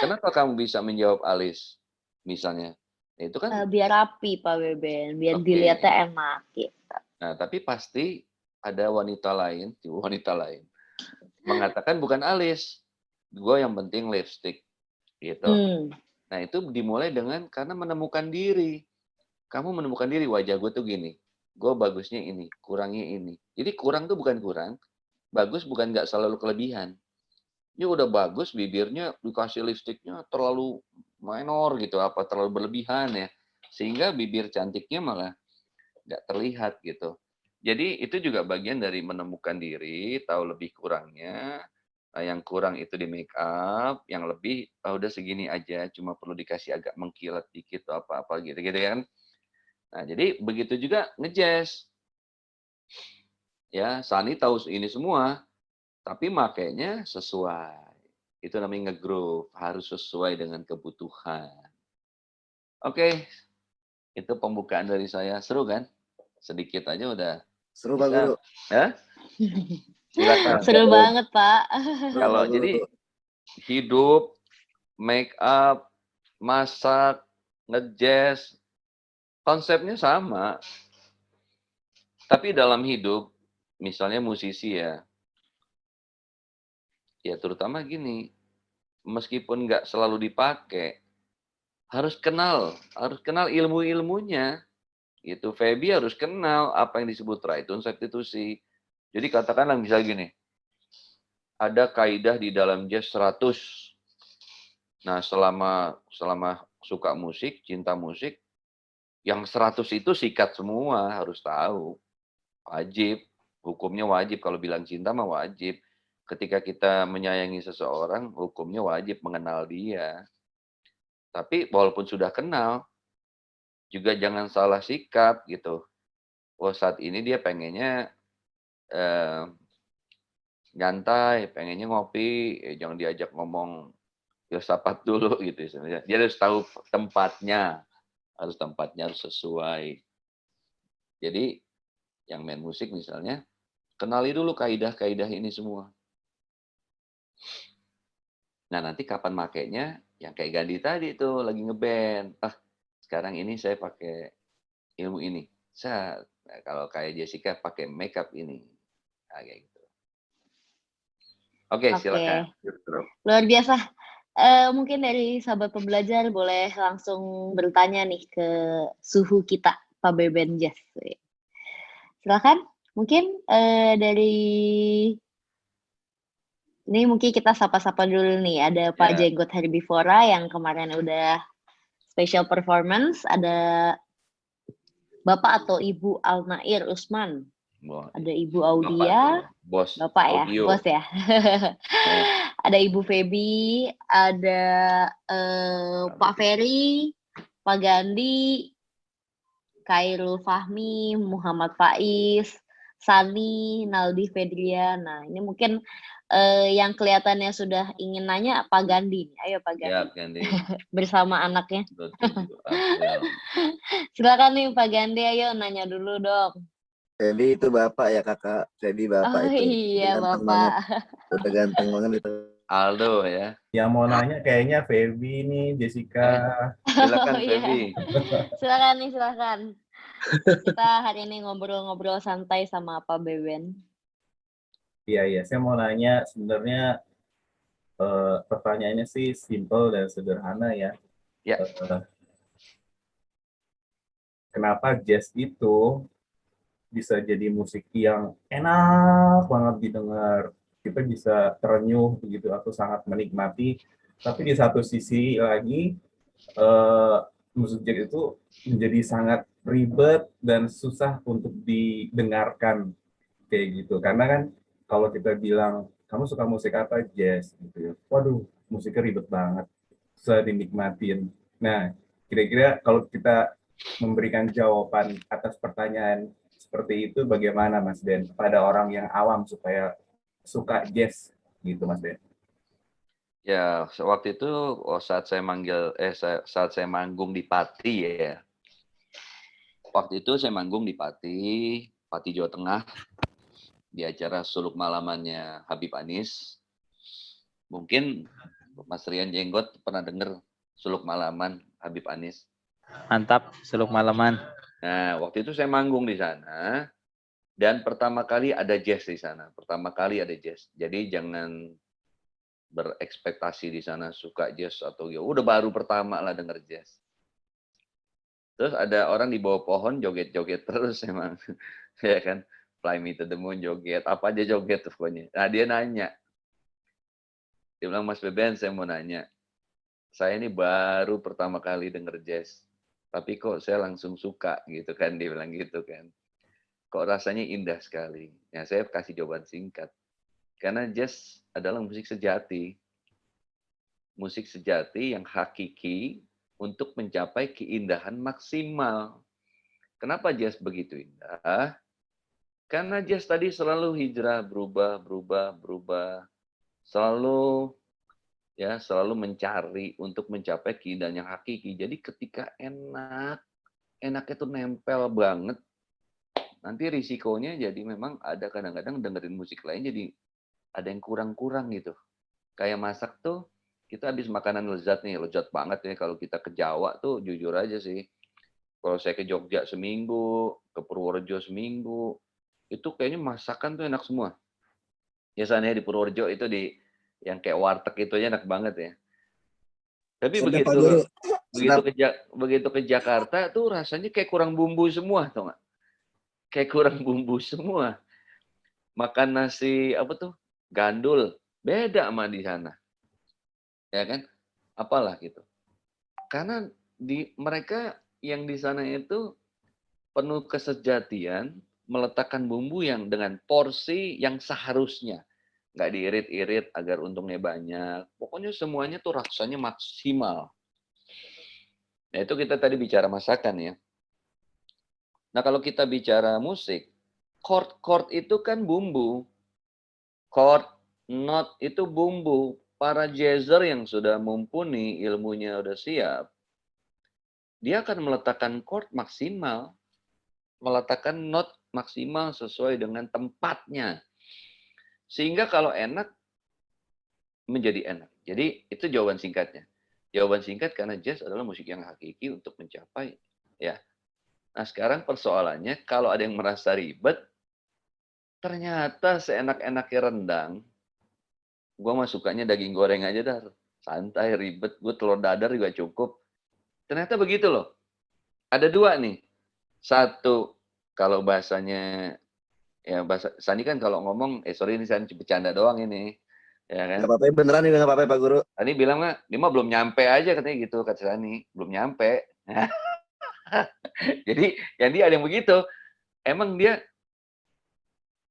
kenapa kamu bisa menjawab alis, misalnya? Ya, itu kan, Biar rapi Pak Beben, biar oke. dilihatnya enak gitu. Nah, tapi pasti ada wanita lain mengatakan bukan alis, gue yang penting lipstick, gitu. Nah, itu dimulai dengan karena menemukan diri. Kamu menemukan diri, wajah gue tuh gini, gue bagusnya ini, kurangnya ini. Jadi kurang tuh bukan kurang, bagus bukan nggak selalu kelebihan. Ini udah bagus, bibirnya dikasih lipstiknya terlalu minor gitu, apa terlalu berlebihan ya, sehingga bibir cantiknya malah nggak terlihat gitu. Jadi itu juga bagian dari menemukan diri, tahu lebih kurangnya. Nah, yang kurang itu di make up, yang lebih udah segini aja, cuma perlu dikasih agak mengkilat dikit atau apa-apa gitu-gitu ya kan. Nah, jadi begitu juga ngejazz. Ya, Sani tahu ini semua, tapi makainya sesuai. Itu namanya nge-groove, harus sesuai dengan kebutuhan. Oke, itu pembukaan dari saya. Seru kan? Sedikit aja udah Seru Pak Guru. bisa. Ya? Silakan. Seru banget Pak. Seru, Kalau Pak Guru. jadi hidup, make up, masak, ngejazz, konsepnya sama. Tapi dalam hidup, misalnya musisi ya terutama gini, meskipun nggak selalu dipakai, harus kenal ilmu-ilmunya. Gitu. Feby harus kenal apa yang disebut right-tone substitusi. Jadi katakanlah misalnya gini, ada kaidah di dalam jazz 100. Nah, selama suka musik, cinta musik, yang 100 itu sikat semua, harus tahu. Wajib, hukumnya wajib. Kalau bilang cinta mah wajib. Ketika kita menyayangi seseorang, hukumnya wajib mengenal dia. Tapi walaupun sudah kenal, juga jangan salah sikap gitu. Oh, saat ini dia pengennya nyantai, pengennya ngopi, jangan diajak ngomong filsafat dulu gitu sebenarnya. Dia harus tahu tempatnya, harus sesuai. Jadi yang main musik misalnya, kenali dulu kaidah-kaidah ini semua. Nah, nanti kapan makainya? Yang kayak Gandhi tadi tuh lagi ngeband. Sekarang ini saya pakai ilmu ini. Nah, kalau kayak Jessica pakai makeup ini. Nah, kayak gitu. Oke, silakan. Luar biasa. Mungkin dari sahabat pembelajar boleh langsung bertanya nih ke suhu kita, Pak Beben Jazz. Silakan. Mungkin dari ini mungkin kita sapa-sapa dulu nih. Ada Pak Jenggot Herbivora yang kemarin udah special performance. Ada Bapak atau Ibu Alnair Usman. Ada Ibu Audia. Bapak ya, bos ya. Ada Ibu Feby, ada Pak Ferry, Pak Gandhi, Khairul Fahmi, Muhammad Faiz, Sani, Naldi Fedria. Nah, ini mungkin yang kelihatannya sudah ingin nanya Pak Gandhi. Ayo Pak Gandhi. Ya, Gandhi. Bersama anaknya. Betul. Silakan nih Pak Gandhi, ayo nanya dulu dong. Feby itu bapak ya kakak. Feby bapak itu. Iya Ganteng Bapak. banget. Udah ganteng banget itu. Aldo ya. Yang mau nanya kayaknya Feby nih, Jessica. Silakan Feby. Silakan nih, silakan. Kita hari ini ngobrol-ngobrol santai sama Pak Beben. Iya. Saya mau nanya sebenarnya pertanyaannya sih simple dan sederhana ya. Ya. Kenapa jazz itu bisa jadi musik yang enak banget didengar, kita bisa terenyuh begitu atau sangat menikmati, tapi di satu sisi lagi musik jazz itu menjadi sangat ribet dan susah untuk didengarkan kayak gitu, karena kan kalau kita bilang kamu suka musik apa, jazz gitu ya, waduh musiknya ribet banget, susah dinikmatin. Nah, kira-kira kalau kita memberikan jawaban atas pertanyaan seperti itu bagaimana Mas Ben pada orang yang awam supaya suka jazz gitu Mas Ben? Ya, waktu itu saat saya manggung di Pati ya. Waktu itu saya manggung di Pati Jawa Tengah di acara suluk malamannya Habib Anis. Mungkin Mas Rian Jenggot pernah dengar suluk malaman Habib Anis. Mantap, suluk malaman. Nah, waktu itu saya manggung di sana dan pertama kali ada jazz di sana. Jadi jangan berekspektasi di sana suka jazz atau ya udah baru pertama lah denger jazz. Terus ada orang di bawah pohon joget-joget terus emang. Ya kan? Fly Me to the Moon joget, apa aja joget tuh pokoknya. Nah, dia nanya. Dia bilang, Mas Beben, saya mau nanya. Saya ini baru pertama kali denger jazz. Tapi kok saya langsung suka gitu kan, dia bilang gitu kan. Kok rasanya indah sekali. Ya, saya kasih jawaban singkat. Karena jazz adalah musik sejati. Musik sejati yang hakiki untuk mencapai keindahan maksimal. Kenapa jazz begitu indah? Karena jazz tadi selalu hijrah, berubah. Selalu mencari untuk mencapai keindahan yang hakiki. Jadi ketika enaknya tuh nempel banget. Nanti risikonya jadi memang ada kadang-kadang dengerin musik lain jadi ada yang kurang-kurang gitu. Kayak masak tuh, kita habis makanan lezat banget nih, lezat banget ya. Kalau kita ke Jawa tuh jujur aja sih, Kalau saya ke Jogja seminggu, ke Purworejo seminggu, itu kayaknya masakan tuh enak semua. Biasanya di Purworejo itu yang kayak warteg itu aja enak banget ya. Tapi Sedap Pak Guru. Sedap. begitu ke Jakarta tuh rasanya kayak kurang bumbu semua, tau nggak? Kayak kurang bumbu semua. Makan nasi apa tuh? Gandul, beda sama di sana. Ya kan? Apalah gitu. Karena mereka yang di sana itu penuh kesejatian meletakkan bumbu yang dengan porsi yang seharusnya. Nggak diirit-irit agar untungnya banyak. Pokoknya semuanya tuh rasanya maksimal. Nah itu kita tadi bicara masakan ya. Nah kalau kita bicara musik, chord itu kan bumbu. Chord, not itu bumbu. Para jazzer yang sudah mumpuni, ilmunya udah siap, dia akan meletakkan chord maksimal, meletakkan not maksimal sesuai dengan tempatnya. Sehingga kalau enak, menjadi enak. Jadi itu jawaban singkatnya. Jawaban singkat karena jazz adalah musik yang hakiki untuk mencapai ya. Nah sekarang persoalannya kalau ada yang merasa ribet, ternyata seenak-enaknya rendang, gue mah sukanya daging goreng aja dah, santai ribet, gue telur dadar juga cukup. Ternyata begitu loh. Ada dua nih. Satu, kalau bahasanya, ya bahasa Sani kan kalau ngomong, sorry ini Sani bercanda doang ini. Ya kan? Nggak apa-apa, beneran ini nggak apa-apa Pak Guru. Tadi bilang mah, dia mah belum nyampe aja katanya gitu, kata Sani. Belum nyampe. Jadi, yang dia ada yang begitu. Emang dia,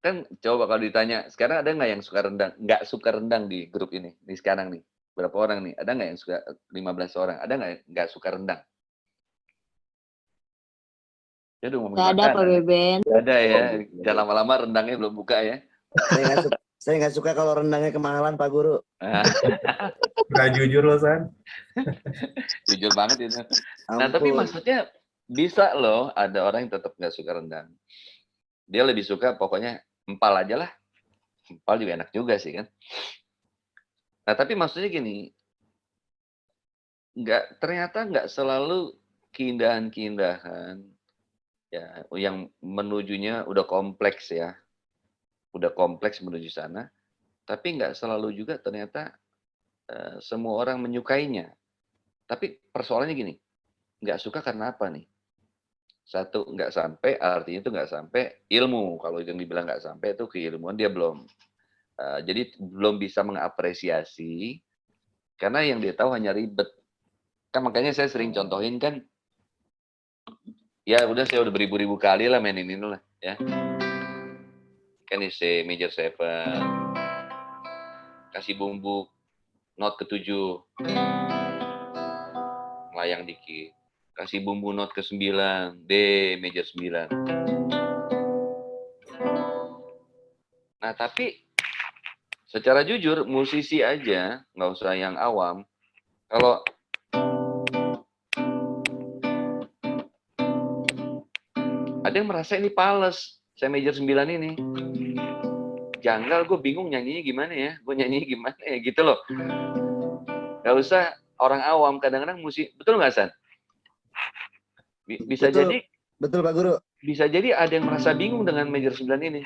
kan coba kalau ditanya, sekarang ada nggak yang suka rendang? Nggak suka rendang di grup ini, di sekarang nih. Berapa orang nih? Ada nggak yang suka 15 orang? Ada nggak yang nggak suka rendang? Dia udah ngomongin Gak ada Pak makanan. Beben. Nggak ada ya. Jangan lama-lama rendangnya belum buka ya. Saya nggak suka kalau rendangnya kemahalan Pak Guru. Nggak jujur loh, San. Jujur banget itu. Ampun. Nah, tapi maksudnya bisa loh ada orang yang tetap nggak suka rendang. Dia lebih suka pokoknya empal aja lah. Empal juga enak juga sih kan. Nah, tapi maksudnya gini, ternyata nggak selalu keindahan-keindahan ya yang menujunya udah kompleks ya. Udah kompleks menuju sana, tapi nggak selalu juga ternyata semua orang menyukainya. Tapi persoalannya gini, nggak suka karena apa nih? Satu, nggak sampai, artinya itu nggak sampai ilmu. Kalau yang dibilang nggak sampai itu keilmuan dia belum. Jadi belum bisa mengapresiasi, karena yang dia tahu hanya ribet. Kan makanya saya sering contohin kan, ya udah saya udah beribu-ribu kali lah mainin ini lah ya. Kan ini C major 7, kasih bumbu not ke-7, melayang dikit. Kasih bumbu not ke-9, D major 9. Nah tapi secara jujur musisi aja, nggak usah yang awam, kalau ada yang merasa ini pales, saya major 9 ini janggal, gue bingung nyanyinya gimana ya, gue nyanyinya gimana ya gitu loh. Nggak usah orang awam, kadang-kadang musik, betul nggak San? Bisa Betul. jadi, Betul Pak Guru. bisa jadi ada yang merasa bingung dengan major 9 ini.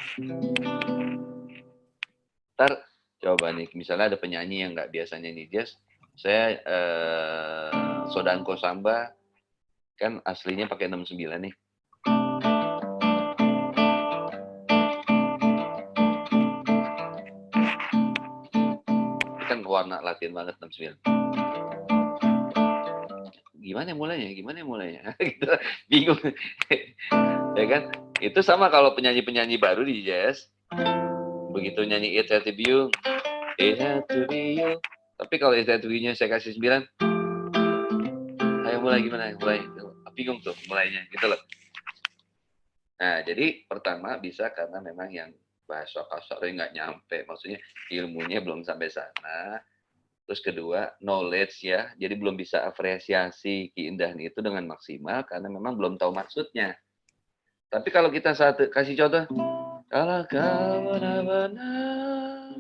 Ntar coba nih, misalnya ada penyanyi yang nggak biasa nyanyi jazz, saya Sodanko Samba kan aslinya pakai 69 nih. Itu kan warna Latin banget 69. Gimana mulainya? Gitu, bingung. Ya kan? Itu sama kalau penyanyi-penyanyi baru di jazz, begitu nyanyi It Had To Be You, It Had To Be You. Tapi kalau It Had To Be You-nya saya kasih 9, ayo mulai gimana? Mulai. Bingung tuh mulainya, gitu loh. Nah, jadi pertama bisa karena memang yang bahasa kasarnya nggak nyampe, maksudnya ilmunya belum sampai sana. Terus kedua, knowledge ya, jadi belum bisa apresiasi keindahan itu dengan maksimal karena memang belum tahu maksudnya. Tapi kalau kita kasih contoh, kalau kau benar-benar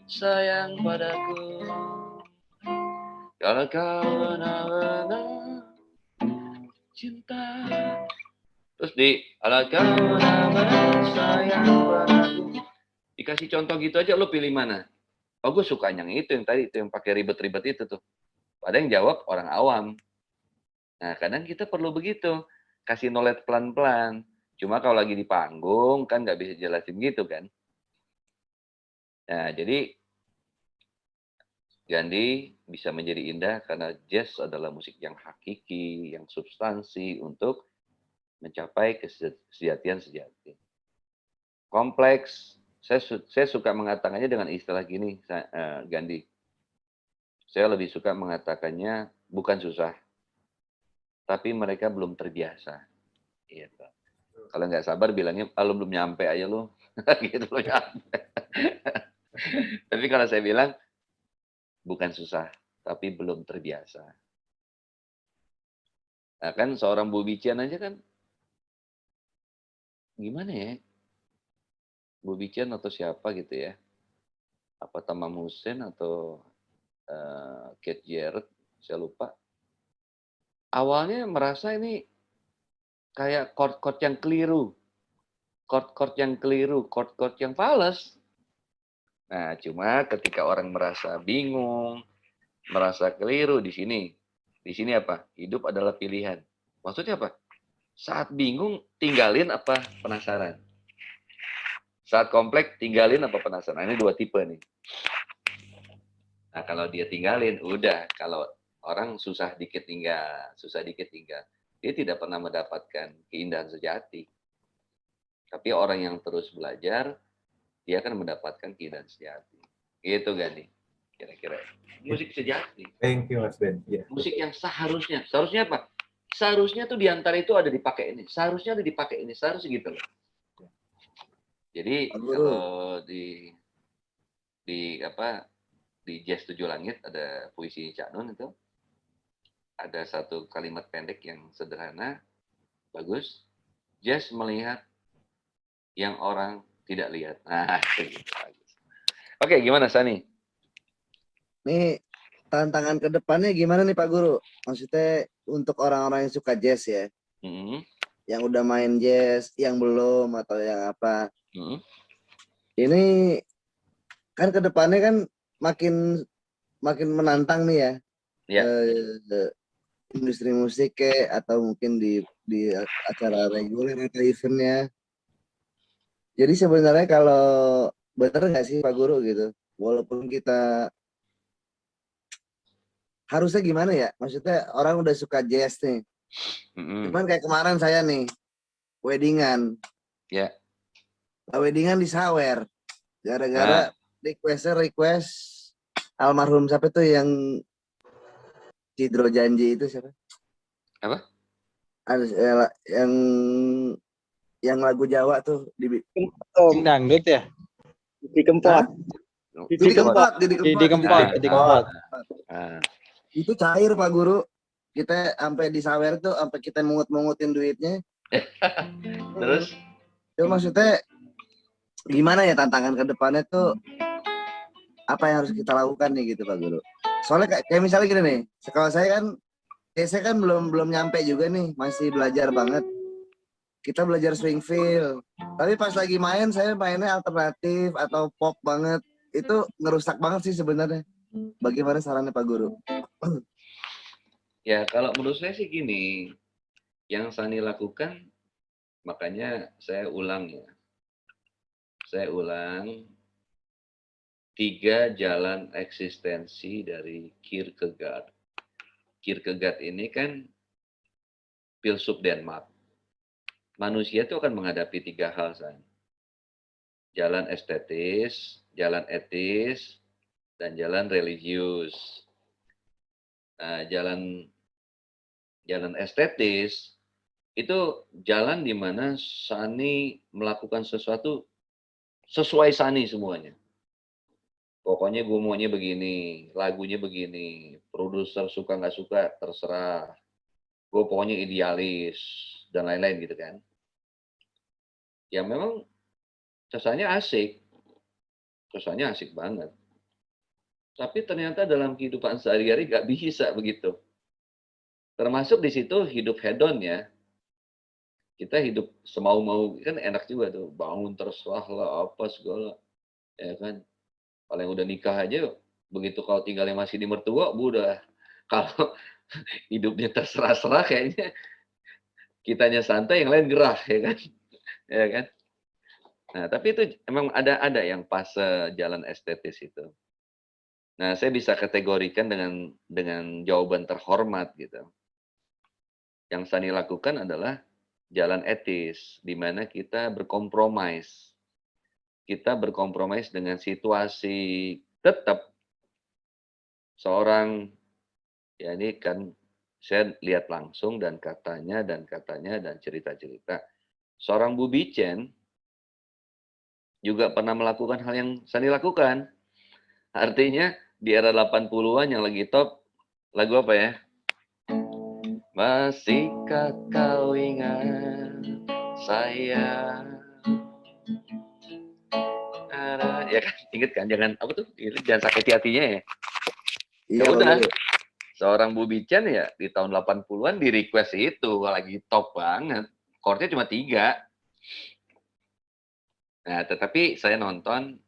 sayang padaku, kalau kau benar-benar cinta. Terus di ala kau sayang padaku. Dikasih contoh gitu aja, lo pilih mana? Oh, gue suka yang itu, yang tadi, itu yang pakai ribet-ribet itu tuh. Padahal yang jawab orang awam. Nah, kadang kita perlu begitu. Kasih knowledge pelan-pelan. Cuma kalau lagi di panggung, kan nggak bisa jelasin gitu kan. Nah, jadi Gandhi bisa menjadi indah karena jazz adalah musik yang hakiki, yang substansi untuk mencapai kesejatian sejati. Kompleks, saya suka mengatakannya dengan istilah gini, Gandhi. Saya lebih suka mengatakannya bukan susah, tapi mereka belum terbiasa. Gitu. Kalau nggak sabar bilangnya, lo belum nyampe aja lo. Gitu lo nyampe. Tapi kalau saya bilang, bukan susah, tapi belum terbiasa. Nah kan seorang Bu Bician aja kan, gimana ya? Bu Bician atau siapa gitu ya? Apa Tamam Hussein atau Keith Jarrett, saya lupa. Awalnya merasa ini kayak chord-chord yang keliru. Chord-chord yang keliru, chord-chord yang fals. Nah, cuma ketika orang merasa bingung, merasa keliru di sini. Di sini apa? Hidup adalah pilihan. Maksudnya apa? Saat bingung, tinggalin apa penasaran. Saat kompleks, tinggalin apa penasaran. Nah, ini dua tipe nih. Nah, kalau dia tinggalin, udah. Kalau orang susah dikit tinggal. Dia tidak pernah mendapatkan keindahan sejati. Tapi orang yang terus belajar, dia akan mendapatkan keindahan sejati. Gitu, Gandhi. Kira-kira. Musik sejati. Thank you, Mas Ben. Yeah. Musik yang seharusnya. Seharusnya apa? Seharusnya tuh diantara itu ada dipakai ini. Seharusnya ada dipakai ini. Seharusnya gitu loh. Jadi kalau di Jazz Tujuh Langit ada puisi Cak Nun itu. Ada satu kalimat pendek yang sederhana, bagus. Jazz melihat yang orang tidak lihat. Nah, itu gitu. Bagus. Oke, gimana Sani? Nih tantangan ke depannya gimana nih Pak Guru? Maksudnya untuk orang-orang yang suka jazz ya, yang udah main jazz, yang belum atau yang apa. Ini kan ke depannya kan makin menantang nih ya. Ya. Industri musik kayak atau mungkin di acara reguler atau eventnya. Jadi sebenarnya kalau bener nggak sih Pak Guru gitu, walaupun kita harusnya gimana ya? Maksudnya orang udah suka jazz nih. Cuman kayak kemarin saya nih, weddingan. Ya. Nah, weddingan di Sawer. Gara-gara request almarhum siapa tuh yang Cidro Janji itu siapa? Apa? Yang lagu Jawa tuh di dangdut ya? Di Kempot. Didi Kempot. Itu cair Pak Guru. Kita sampai di Sawer tuh sampai kita mungut-mungutin duitnya. Terus? Itu maksudnya gimana ya tantangan ke depannya tuh apa yang harus kita lakukan nih gitu Pak Guru. Soalnya kayak misalnya gini nih, sekolah saya kan belum nyampe juga nih, masih belajar banget. Kita belajar swing feel. Tapi pas lagi main saya mainnya alternatif atau pop banget. Itu ngerusak banget sih sebenarnya. Bagaimana sarannya Pak Guru? Ya, kalau menurut saya sih gini, yang Sani lakukan, makanya saya ulang ya. Saya ulang 3 jalan eksistensi dari Kierkegaard. Kierkegaard ini kan filsuf Denmark. Manusia itu akan menghadapi 3 hal, San. Jalan estetis, jalan etis, dan jalan religius. Nah, jalan estetis itu jalan di mana Sani melakukan sesuatu sesuai Sani semuanya. Pokoknya gue maunya begini, lagunya begini, produser suka nggak suka terserah. Gue pokoknya idealis dan lain-lain gitu kan. Ya memang kesannya asik banget. Tapi ternyata dalam kehidupan sehari-hari nggak bisa begitu. Termasuk di situ hidup hedon ya. Kita hidup semau-mau kan enak juga tuh, bangun terserah lah apa segala, ya kan. Kalau yang udah nikah aja, begitu kalau tinggalnya masih di mertua, udah kalau hidupnya terserah-serah kayaknya kitanya santai, yang lain gerah, ya kan, ya kan. Nah, tapi itu emang ada yang fase jalan estetis itu. Nah, saya bisa kategorikan dengan jawaban terhormat gitu. Yang Sani lakukan adalah jalan etis, di mana kita berkompromis. Kita berkompromis dengan situasi, tetap seorang, ya ini kan saya lihat langsung dan katanya dan cerita-cerita. Seorang Bu Bichen juga pernah melakukan hal yang Sani lakukan. Artinya di era 80-an yang lagi top, lagu apa ya? Masihkah kau ingat saya? Ya kan, inget kan? Jangan apa tuh? Jangan sakiti hatinya ya. Iya, Ya udah, Pak Guru. seorang Bu Bichen ya di tahun 80-an di request itu lagi top banget. Chordnya cuma 3. Nah, tetapi saya nonton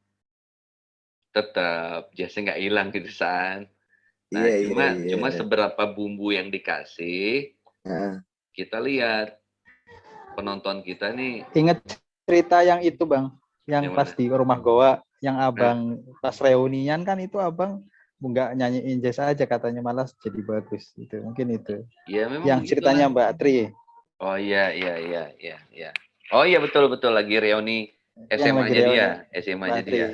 tetap jazznya nggak hilang gitu San. Nah, Iya, iya, iya. cuma seberapa bumbu yang dikasih, Heeh. kita lihat penonton kita nih. Ingat cerita yang itu Bang, yang Yang pas mana? di rumah Goa, yang abang pas reunian kan itu abang nggak nyanyiin jazz aja katanya, malah jadi bagus itu. Mungkin itu. Ya memang Yang ceritanya begitulah. Mbak Tri. Oh iya. Oh iya betul lagi reuni Yang lagi SMA-nya dia, reuni. SMA-nya Mbak Tri. dia.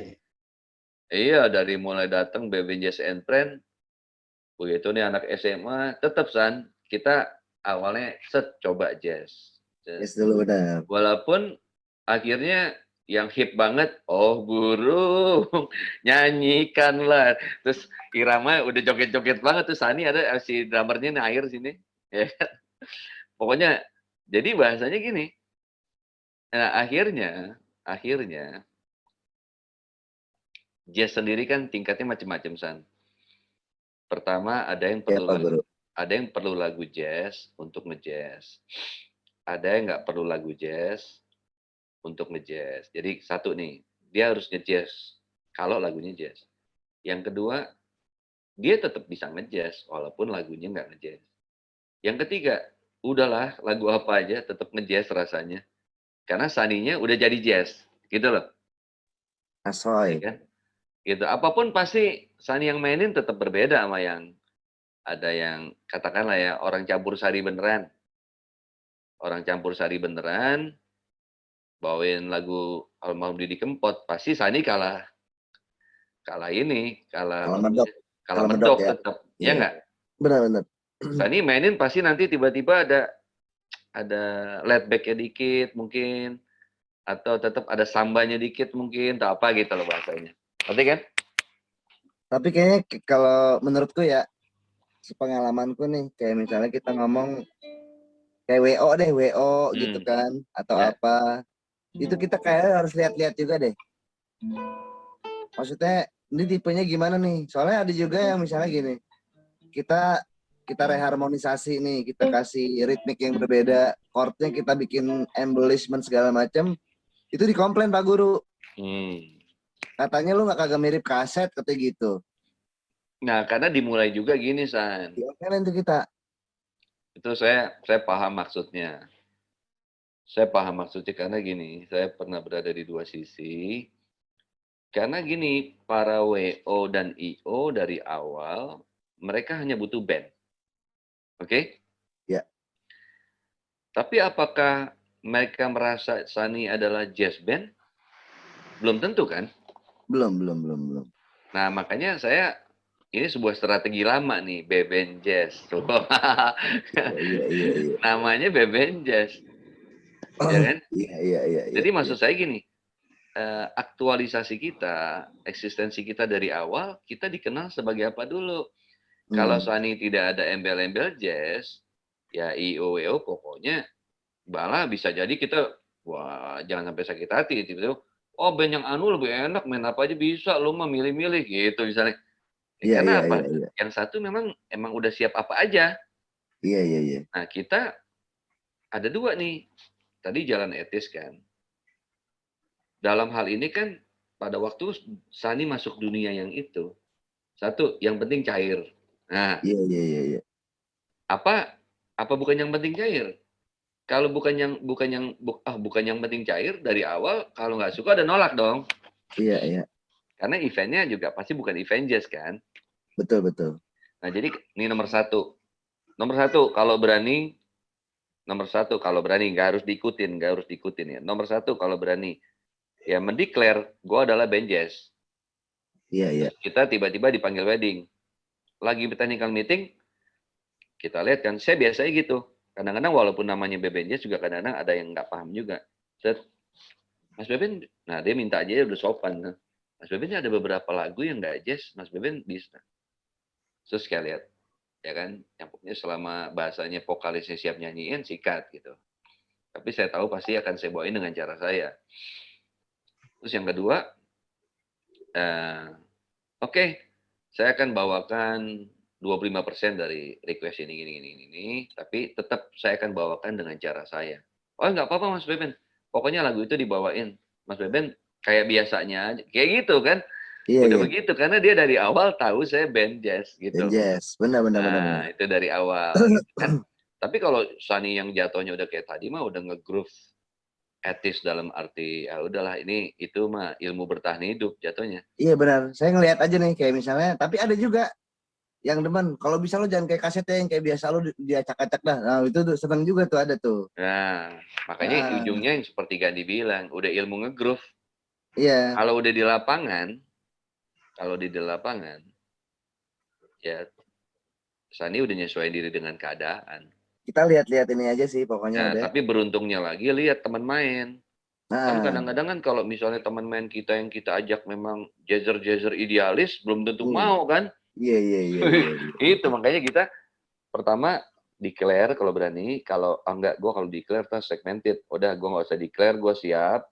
Iya, dari mulai datang Baby Jazz and Friend, begitu nih anak SMA, tetap San, kita awalnya coba jazz. Yes dulu benar. Walaupun akhirnya yang hip banget, oh burung, nyanyikanlah. Terus irama udah joget-joget banget tuh, Sani ada si drummernya nih air sini. Ya kan? Pokoknya jadi bahasanya gini. Nah, akhirnya jazz sendiri kan tingkatnya macam-macam, San. Pertama ada yang Ya, Pak Guru. perlu lagu jazz untuk ngejazz. Ada yang nggak perlu lagu jazz untuk ngejazz. Jadi satu nih, dia harus ngejazz kalau lagunya jazz. Yang kedua, dia tetap bisa ngejazz walaupun lagunya nggak ngejazz. Yang ketiga, udahlah lagu apa aja tetap ngejazz rasanya. Karena saninya udah jadi jazz, gitu loh. Ya Asoy. kan? Gitu. Apapun pasti Sani yang mainin tetap berbeda sama yang ada yang katakanlah ya orang campur sari beneran. Orang campur sari beneran bawain lagu Almarhum Didi Kempot, pasti Sani kalah Kalah medok ya. tetap. Ya Iya. enggak? Benar. Sani mainin pasti nanti tiba-tiba ada laid back-nya dikit mungkin, atau tetap ada sambanya dikit mungkin, atau apa gitu loh bahasanya. Ngerti kan? Tapi kayaknya kalau menurutku ya, sepengalamanku nih, kayak misalnya kita ngomong kayak WO gitu kan, atau Ya. apa, itu kita kayak harus lihat-lihat juga deh. Maksudnya ini tipenya gimana nih? Soalnya ada juga yang misalnya gini, kita reharmonisasi nih, kita kasih ritmik yang berbeda, chordnya kita bikin embellishment segala macam, itu dikomplain Pak Guru. Katanya lu nggak kagak mirip kaset, katanya gitu. Nah, karena dimulai juga gini, San. Diomelin tuh kita. Itu saya paham maksudnya. Saya paham maksudnya karena gini, saya pernah berada di dua sisi. Karena gini, para WO dan IO dari awal, mereka hanya butuh band. Oke? Ya. Tapi apakah mereka merasa Sani adalah jazz band? Belum tentu kan? Belum. Nah, makanya ini sebuah strategi lama nih, band jazz. Iya. Namanya band jazz. Ya kan? Iya. Jadi maksud saya gini, aktualisasi kita, eksistensi kita dari awal, kita dikenal sebagai apa dulu. Kalau Sani tidak ada embel-embel jazz, ya IO-WO pokoknya, malah bisa jadi kita, wah jangan sampai sakit hati, tiba-tiba, oh band yang anu lebih enak, main apa aja bisa, lu mah milih-milih, gitu misalnya. Iya, Karena apa? iya. Yang satu emang udah siap apa aja. Iya, iya, iya. Nah, kita ada 2 nih. Tadi jalan etis kan. Dalam hal ini kan pada waktu Sani masuk dunia yang itu, satu, yang penting cair. Nah, Iya, iya, iya, iya. apa bukan yang penting cair? Kalau bukan yang penting cair dari awal, kalau nggak suka ada nolak dong. Iya, iya. Karena eventnya juga pasti bukan event jazz kan. Betul, betul. Nah, jadi ini nomor satu. Nomor satu, kalau berani, nggak harus diikutin ya. Nomor satu, kalau berani, ya mendeklar, gue adalah band jazz. Iya, iya. Kita tiba-tiba dipanggil wedding. Lagi technical meeting, kita lihat kan, saya biasanya gitu. Kadang-kadang walaupun namanya band jazz juga kadang-kadang ada yang nggak paham juga. Set, Mas Beben, nah dia minta aja udah sopan. Nah, Mas Beben ada beberapa lagu yang nggak jazz, Mas Beben bisa. Terus kayak lihat, ya kan, yang pokoknya selama bahasanya vokalisnya siap nyanyiin, sikat gitu. Tapi saya tahu pasti akan saya bawain dengan cara saya. Terus yang kedua, oke, saya akan bawakan 25% dari request ini, tapi tetap saya akan bawakan dengan cara saya. Oh, nggak apa-apa Mas Beben. Pokoknya lagu itu dibawain. Mas Beben kayak biasanya, kayak gitu kan. Iya, Udah iya. begitu, karena dia dari awal tahu saya band jazz gitu. Band jazz. Benar, benar, benar, benar. Nah, itu dari awal. Gitu kan. Tapi kalau Sani yang jatuhnya udah kayak tadi mah udah nge-groove etis dalam arti ya udahlah ini itu mah ilmu bertahan hidup jatuhnya. Iya, benar. Saya ngelihat aja nih kayak misalnya, tapi ada juga yang demen, kalau bisa lo jangan kayak kasetnya yang kayak biasa lo diacak-acak dah. Nah, itu tuh seneng juga tuh, ada tuh. Nah, makanya Nah, ujungnya yang seperti Gandhi bilang, udah ilmu nge-groove. iya. Kalau udah di lapangan, ya Sani udah nyesuaiin diri dengan keadaan. Kita lihat-lihat ini aja sih pokoknya Nah, udah. tapi beruntungnya lagi lihat teman main. Kan Nah, kadang-kadang kan kalau misalnya teman main kita yang kita ajak memang jazzer idealis, belum tentu mau kan. iya, iya, iya, iya. Itu makanya kita pertama declare kalau berani, kalau enggak gue kalau declare tuh segmented. Udah gue nggak usah declare, gue siap.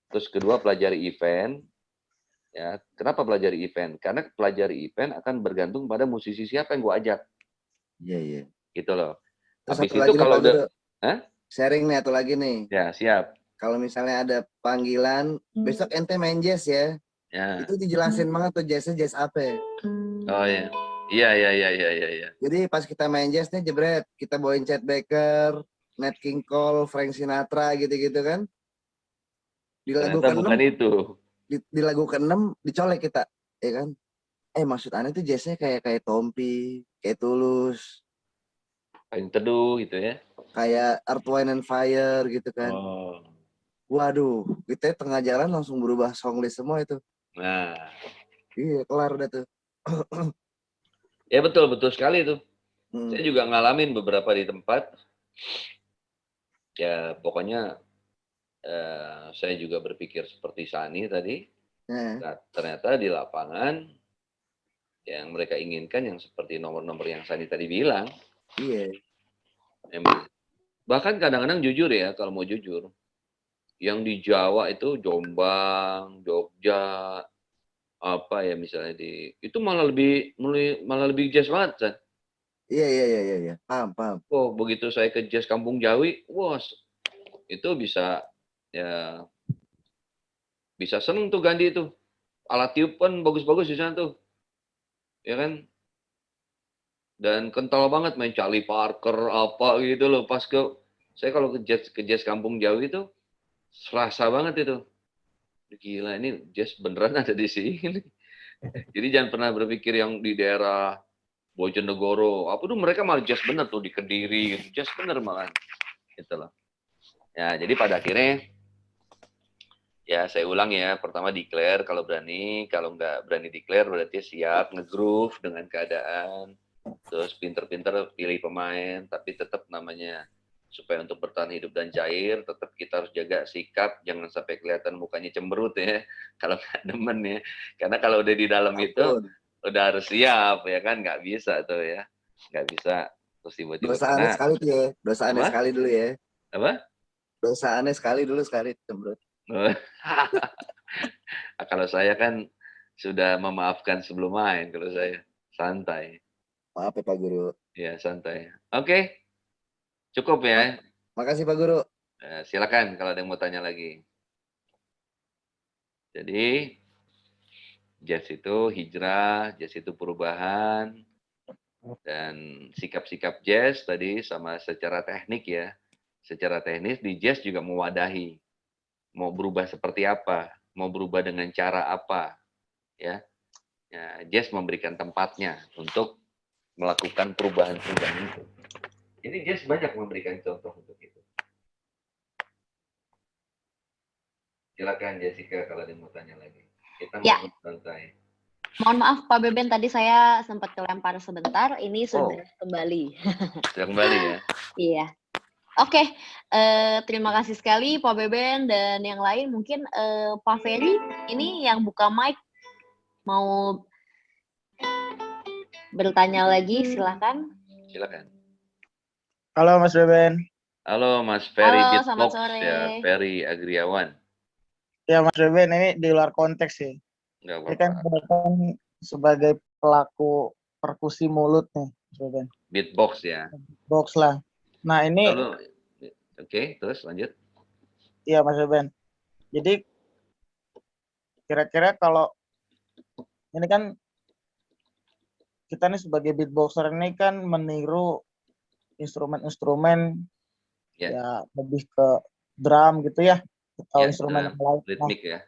Terus kedua pelajari event. Ya, kenapa pelajari event? Karena pelajari event akan bergantung pada musisi siapa yang gue ajak. Iya, iya. Gitu loh. Terus Habis satu itu lagi nih kalau Pak udah, Guru. Hah? Sharing nih atau lagi nih. Ya siap. Kalau misalnya ada panggilan, besok ente main jazz ya. Ya. Itu dijelasin banget tuh jazznya jazz apa. Oh ya. Iya. Jadi pas kita main jazz nih jebret, kita bawain Chet Baker, Nat King Cole, Frank Sinatra gitu-gitu kan. Di lagu Ternyata ke-6, bukan itu. di lagu ke-6 dicolek kita, ya kan? Maksud aneh tuh jazznya kayak Tompi, kayak Tulus, Paling teduh gitu ya. kayak Earth, Wind and Fire gitu kan. Oh. Waduh, kita tengah jalan langsung berubah song list semua itu. Nah. Iya, kelar udah tuh. Ya betul sekali itu. Hmm. Saya juga ngalamin beberapa di tempat. Ya pokoknya saya juga berpikir seperti Sani tadi. Nah, ternyata di lapangan yang mereka inginkan yang seperti nomor-nomor yang Sani tadi bilang. Iya. Memang. Bahkan kadang-kadang jujur ya, kalau mau jujur. Yang di Jawa itu Jombang, Jogja, apa ya misalnya itu malah lebih jazz banget, San. Iya. Paham. Oh, begitu saya ke jazz Kampung Jawi, wah, itu bisa seneng tuh Gandhi itu. Alat tiup kan bagus-bagus di sana tuh. Ya kan? Dan kental banget main Charlie Parker apa gitu loh. Saya kalau ke jazz Kampung Jawi itu serasa banget itu. Gila, ini jazz beneran ada di sini. Jadi jangan pernah berpikir yang di daerah Bojonegoro. Apa tuh mereka malah jazz bener tuh di Kediri gitu. Jazz bener malah. Gitu loh. Ya, jadi pada akhirnya ya saya ulang ya, pertama declare kalau berani, kalau nggak berani declare berarti siap nge-groove dengan keadaan. Terus pinter-pinter pilih pemain, tapi tetap namanya supaya untuk bertahan hidup dan cair, tetap kita harus jaga sikap, jangan sampai kelihatan mukanya cemberut ya, kalau nggak demen ya. Karena kalau udah di dalam itu, udah harus siap ya kan, nggak bisa tuh ya. Nggak bisa, terus tiba-tiba Dosa aneh sekali tuh ya, dosa aneh sekali dulu ya. Apa? Dosa aneh sekali cemberut. Kalau saya kan sudah memaafkan sebelum main, kalau saya santai. Maaf ya Pak Guru. Ya, santai. Oke, cukup ya. Makasih Pak Guru. Silakan kalau ada yang mau tanya lagi. Jadi, jazz itu hijrah, jazz itu perubahan, dan sikap-sikap jazz tadi sama secara teknik ya. Secara teknis di jazz juga mewadahi. Mau berubah seperti apa, mau berubah dengan cara apa, ya. Ya, jazz memberikan tempatnya untuk melakukan perubahan-perubahan itu. Jadi jazz banyak memberikan contoh untuk itu. Silakan Jessica kalau ada yang mau tanya lagi. Kita Ya. mau santai. Mohon maaf Pak Beben, tadi saya sempat kelempar sebentar. Ini sudah kembali. Sudah kembali ya. Iya. Oke, terima kasih sekali Pak Beben dan yang lain. Mungkin Pak Ferry ini yang buka mic mau bertanya lagi, silakan. Silakan. Halo Mas Beben. Halo Mas Ferry Halo, Beatbox selamat sore. ya, Ferry Agriawan. Ya Mas Beben, ini di luar konteks sih. Enggak Ini kan apa-apa. kebetulan sebagai pelaku perkusi mulut nih, Mas Beben. Beatbox ya. Box lah. Nah ini, Lalu, oke, terus lanjut. iya Mas Beben. Jadi kira-kira kalau ini kan kita nih sebagai beatboxer ini kan meniru instrumen-instrumen Ya. ya lebih ke drum gitu ya atau Ya, instrumen yang lain. Nah, ritmik ya.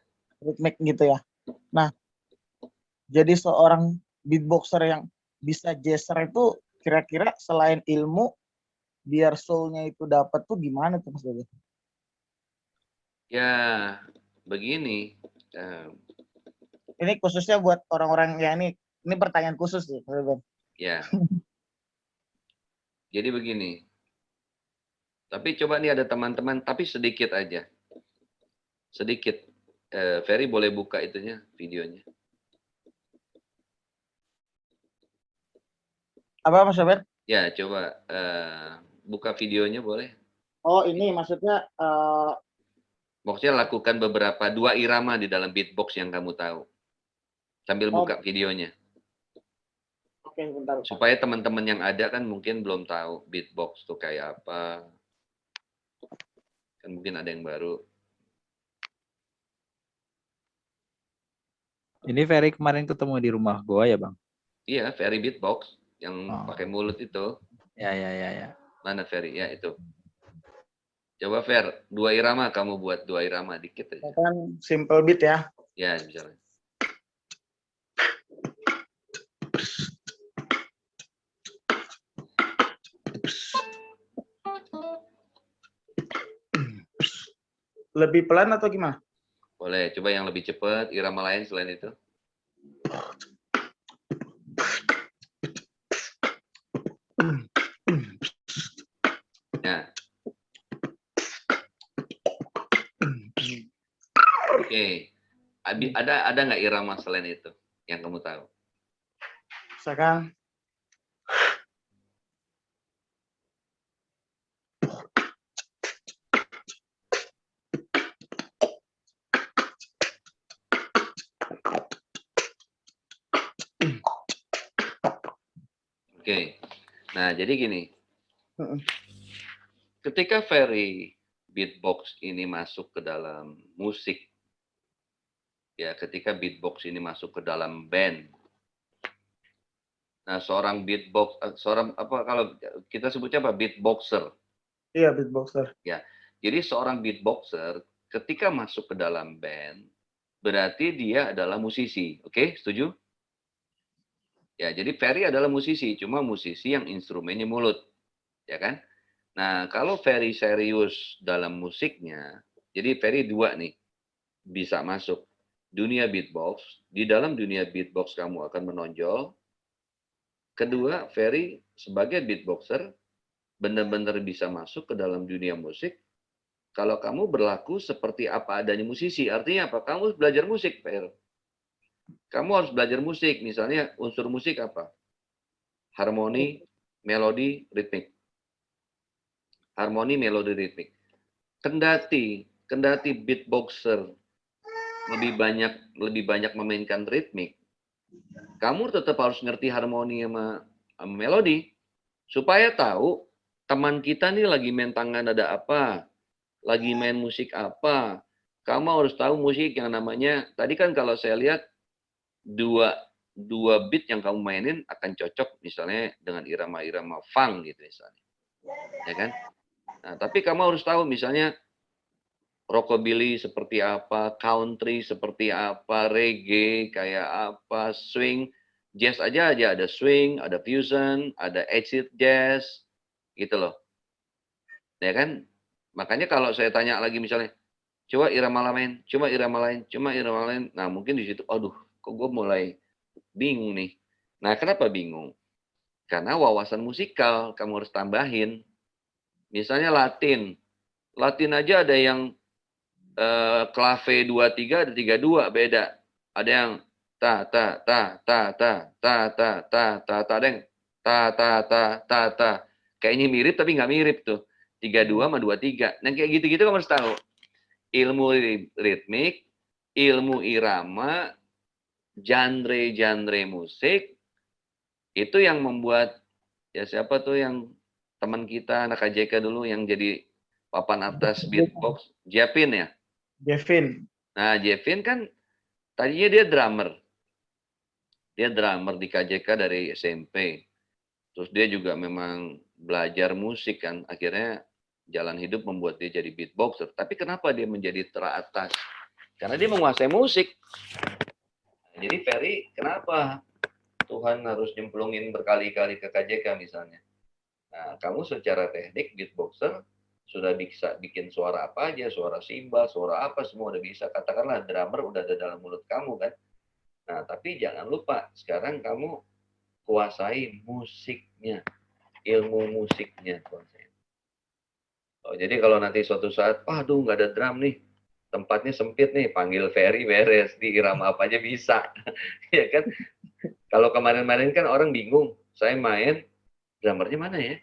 ritmik gitu ya. Nah, jadi seorang beatboxer yang bisa jazzer itu kira-kira selain ilmu biar soul-nya itu dapat tuh gimana tuh Mas Beben? Ya, begini. Ini khususnya buat orang-orang yang ini pertanyaan khusus sih, Mas Beben. Ya. Jadi begini. Tapi coba nih ada teman-teman, tapi sedikit aja. Sedikit. Ferry boleh buka itunya, videonya. Apa Mas Beben? Ya, coba buka videonya boleh. Oh ini maksudnya Maksudnya lakukan dua irama di dalam beatbox yang kamu tahu. Sambil buka videonya. oke bentar. Supaya teman-teman yang ada kan mungkin belum tahu beatbox itu kayak apa. Kan mungkin ada yang baru. Ini Ferry kemarin ketemu di rumah gua ya Bang? Iya, Ferry Beatbox yang pakai mulut itu. Ya. Mana Ferry? Ya itu. Coba Fer, 2 irama kamu buat 2 irama dikit aja. Kan simple beat ya. Ya, misalnya. Lebih pelan atau gimana? Boleh, coba yang lebih cepat, irama lain selain itu. Nah. Oke. Ada nggak irama selain itu yang kamu tahu? Misalkan Oke. Nah, jadi gini. Ketika Ferry beatbox ini masuk ke dalam musik, ya ketika beatbox ini masuk ke dalam band, nah seorang beatbox, kalau kita sebutnya apa? Beatboxer. iya beatboxer. Ya, jadi seorang beatboxer ketika masuk ke dalam band, berarti dia adalah musisi, oke? Setuju? Ya, jadi Ferry adalah musisi, cuma musisi yang instrumennya mulut, ya kan? Nah, kalau Ferry serius dalam musiknya, jadi Ferry 2 nih, bisa masuk dunia beatbox, di dalam dunia beatbox kamu akan menonjol. Kedua, Ferry sebagai beatboxer, benar-benar bisa masuk ke dalam dunia musik, kalau kamu berlaku seperti apa adanya musisi. Artinya apa? Kamu harus belajar musik, Ferry. Kamu harus belajar musik, misalnya unsur musik apa? Harmoni, melodi, ritmik. Harmoni, melodi, ritmik. Kendati beatboxer lebih banyak memainkan ritmik, kamu tetap harus ngerti harmoni sama melodi supaya tahu teman kita nih lagi main tangan ada apa, lagi main musik apa. Kamu harus tahu musik yang namanya, tadi kan kalau saya lihat dua beat yang kamu mainin akan cocok misalnya dengan irama-irama funk gitu misalnya. Ya kan? Nah, tapi kamu harus tahu misalnya rockabilly seperti apa, country seperti apa, reggae kayak apa, swing, jazz aja ada swing, ada fusion, ada acid jazz gitu loh. Ya kan? Makanya kalau saya tanya lagi misalnya, coba irama lain, coba irama lain, coba irama lain. Nah, mungkin di situ, aduh, kok gue mulai bingung nih. Nah, kenapa bingung? Karena wawasan musikal kamu harus tambahin. Misalnya Latin. Latin aja ada yang klave 23 ada 32 beda. Ada yang ta ta ta ta ta ta ta ta ta ta ada yang ta ta ta ta ta. Kayaknya mirip tapi nggak mirip tuh. 32 sama 23. Nah kayak gitu-gitu kamu harus tahu. Ilmu ritmik, ilmu irama, genre-genre musik itu yang membuat ya siapa tuh yang teman kita anak AJK dulu yang jadi papan atas beatbox, Japin ya. Jevin. Nah, Jevin kan tadinya dia drummer. Dia drummer di KJK dari SMP. Terus dia juga memang belajar musik kan. Akhirnya jalan hidup membuat dia jadi beatboxer. Tapi kenapa dia menjadi teratas? Karena dia menguasai musik. Jadi Ferry, kenapa Tuhan harus nyemplungin berkali-kali ke KJK misalnya? Nah, kamu secara teknik beatboxer sudah bisa bikin suara apa aja, suara simbal, suara apa, semua udah bisa. Katakanlah drummer udah ada dalam mulut kamu kan. Nah, tapi jangan lupa, sekarang kamu kuasai musiknya, ilmu musiknya. Oh, jadi kalau nanti suatu saat, aduh nggak ada drum nih, tempatnya sempit nih, panggil Ferry beres, di irama apa aja bisa. Ya kan? Kalau kemarin-kemarin kan orang bingung, saya main, drummernya mana ya?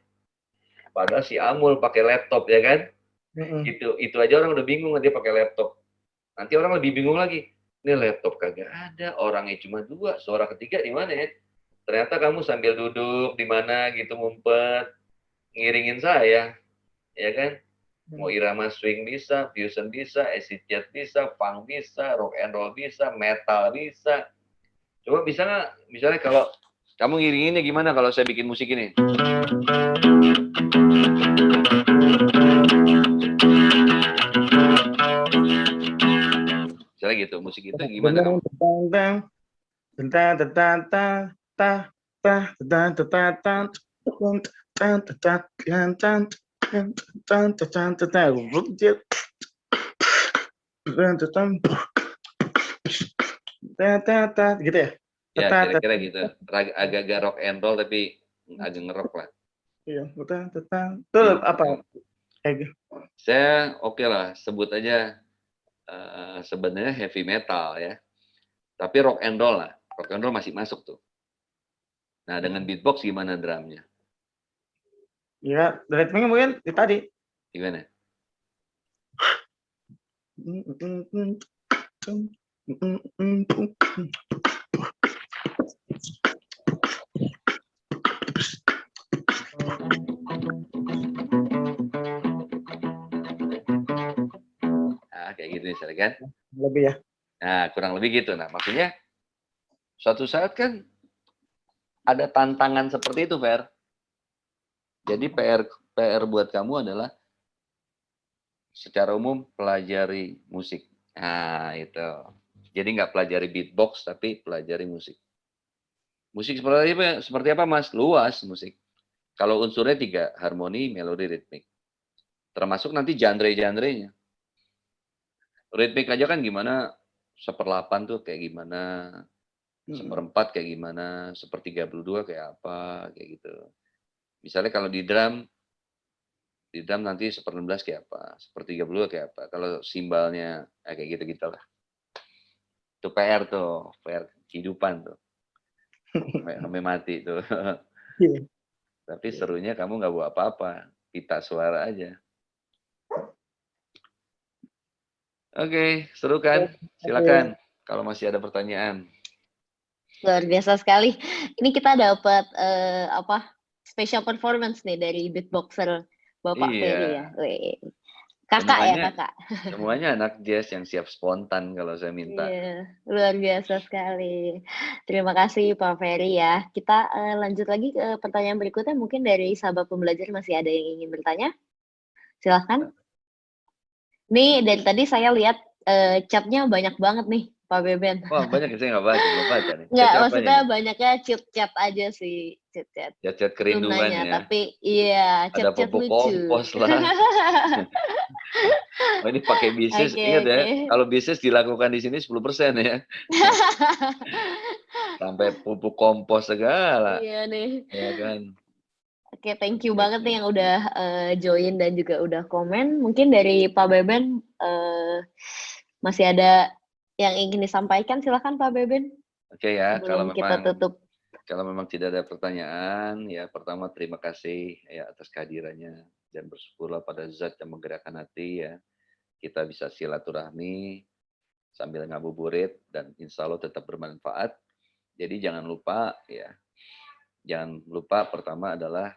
Padahal si Amul pakai laptop ya kan? Itu aja orang udah bingung dia pakai laptop. Nanti orang lebih bingung lagi. Ini laptop kagak ada, orangnya cuma 2, suara ketiga di mana ya? Ternyata kamu sambil duduk di mana gitu ngumpet, ngiringin saya, ya kan? Mau irama swing bisa, fusion bisa, acid jazz bisa, funk bisa, rock and roll bisa, metal bisa. Coba bisa nggak? Misalnya kalau kamu ngiringinnya gimana kalau saya bikin musik ini? Misalnya gitu, musik itu gimana kamu? Gitu ya? Ya, kira-kira gitu. Agak-agak rock and roll tapi agak ngerok lah. Iya, itu apa? Saya oke lah, sebut aja sebenarnya heavy metal ya. Tapi rock and roll lah. Rock and roll masih masuk tuh. Nah, dengan beatbox gimana drumnya? Ya, ritmenya mungkin tadi. Gimana? Nah, kayak gitu misalnya kan. Lebih ya. Nah, kurang lebih gitu. Nah, maksudnya suatu saat kan ada tantangan seperti itu, Fer. Jadi PR buat kamu adalah secara umum pelajari musik. Nah, itu. Jadi nggak pelajari beatbox, tapi pelajari musik. Musik seperti apa, Mas? Luas musik. Kalau unsurnya 3, harmoni, melodi, ritmik. Termasuk nanti genre-genrenya. Ritmik aja kan gimana, 1/8 tuh kayak gimana, 1/4 kayak gimana, 1/32 kayak apa, kayak gitu. Misalnya kalau di drum nanti 1/16 kayak apa, 1/32 kayak apa. Kalau simbalnya kayak gitu-gitu lah. Itu PR tuh, PR kehidupan tuh. Sampai mati tuh. Tapi serunya kamu nggak bawa apa-apa, pita suara aja. Oke, seru kan? Silakan kalau masih ada pertanyaan. Luar biasa sekali. Ini kita dapat special performance nih dari beatboxer Bapak Ferry ya. Iya, Wih. Kakak ya, semuanya kakak. semuanya anak jazz yang siap spontan kalau saya minta. Iya, luar biasa sekali. Terima kasih Pak Ferry ya. Kita lanjut lagi ke pertanyaan berikutnya. Mungkin dari sahabat pembelajar masih ada yang ingin bertanya? Silahkan. Nih dari tadi saya lihat chatnya banyak banget nih Pak Beben. Wah, banyak yang saya nggak baca, belum baca nih. Nggak, Chat-nya apanya maksudnya nih? banyaknya chat aja sih. Chat-chat. Chat-chat Belum kerinduan nanya, ya. tapi iya, Ada chat-chat pupuk lucu. kompos lah. Oh, ini pakai bisnis, Oke, ingat ya, oke. kalau bisnis dilakukan di sini 10% ya. Sampai pupuk kompos segala, Iya nih. ya kan. Oke, thank you Oke, banget oke. nih yang udah join dan juga udah komen. Mungkin dari Pak Beben masih ada yang ingin disampaikan, silakan Pak Beben. Oke ya, Sebelum kita tutup. kalau memang tidak ada pertanyaan, ya pertama terima kasih ya atas kehadirannya dan bersyukurlah pada zat yang menggerakkan hati ya. Kita bisa silaturahmi sambil ngabuburit dan insya Allah tetap bermanfaat. Jadi jangan lupa ya, jangan lupa pertama adalah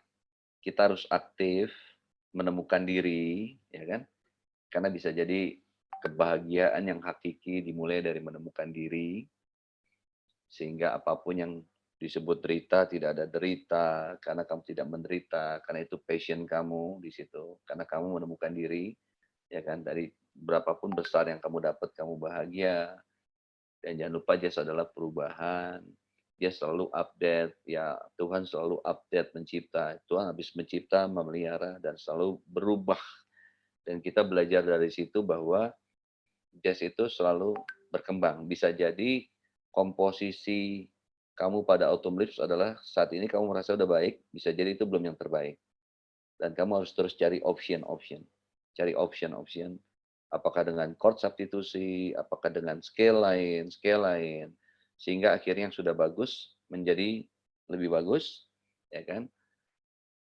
kita harus aktif menemukan diri, ya kan? Karena bisa jadi kebahagiaan yang hakiki dimulai dari menemukan diri, sehingga apapun yang disebut derita tidak ada derita karena kamu tidak menderita, karena itu passion kamu di situ, karena kamu menemukan diri, ya kan? Dari berapapun besar yang kamu dapat, kamu bahagia. Dan jangan lupa jazz adalah perubahan. Dia selalu update, ya Tuhan selalu update mencipta. Tuhan habis mencipta, memelihara, dan selalu berubah. Dan kita belajar dari situ bahwa jazz itu selalu berkembang. Bisa jadi komposisi kamu pada Autumn Leaves adalah saat ini kamu merasa udah baik, bisa jadi itu belum yang terbaik. Dan kamu harus terus cari option. Cari option. Apakah dengan chord substitusi, apakah dengan scale lain, sehingga akhirnya yang sudah bagus menjadi lebih bagus, ya kan?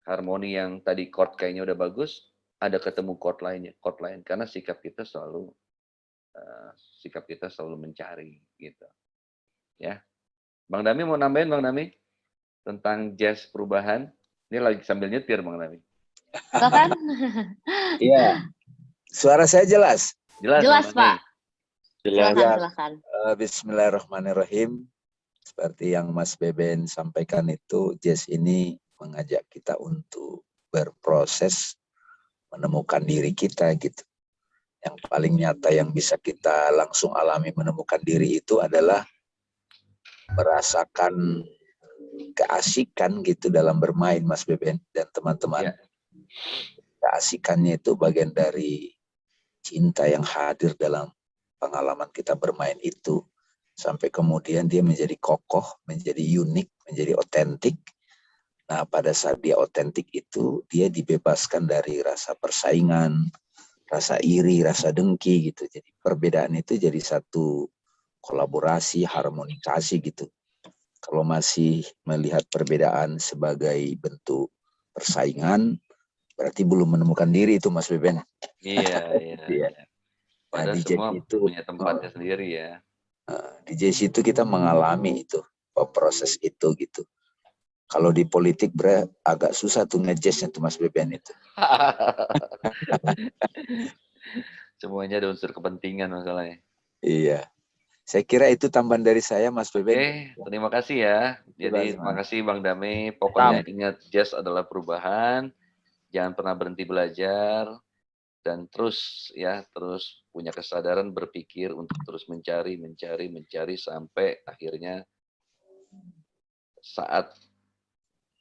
Harmoni yang tadi chord kayaknya udah bagus, ada ketemu chord lain, karena sikap kita selalu mencari, gitu. Ya, Bang Dami mau nambahin, Bang Dami, tentang jazz perubahan? Ini lagi sambil nyetir, Bang Dami. Silakan. Iya. Suara saya jelas? Jelas, Bang Dami. Pak. Silakan. Bismillahirrahmanirrahim. Seperti yang Mas Beben sampaikan itu, jazz ini mengajak kita untuk berproses menemukan diri kita gitu. Yang paling nyata yang bisa kita langsung alami menemukan diri itu adalah merasakan keasikan gitu dalam bermain, Mas Beben dan teman-teman. Ya. Keasikannya itu bagian dari cinta yang hadir dalam pengalaman kita bermain itu. Sampai kemudian dia menjadi kokoh, menjadi unik, menjadi otentik. Nah, pada saat dia otentik itu, dia dibebaskan dari rasa persaingan, rasa iri, rasa dengki gitu. Jadi perbedaan itu jadi satu kolaborasi, harmonikasi gitu. Kalau masih melihat perbedaan sebagai bentuk persaingan, berarti belum menemukan diri itu, Mas Beben. Iya. Padahal Nah, semua punya tempatnya sendiri ya. Di jazz itu kita mengalami itu, proses itu gitu. Kalau di politik agak susah tuh nge-jazznya tuh Mas Beben itu. Semuanya ada unsur kepentingan masalahnya. Iya. Saya kira itu tambahan dari saya, Mas Beben. Oke, terima kasih ya. Jadi terima kasih Bang Dame. Pokoknya ingat jazz adalah perubahan. Jangan pernah berhenti belajar dan terus punya kesadaran berpikir untuk terus mencari sampai akhirnya saat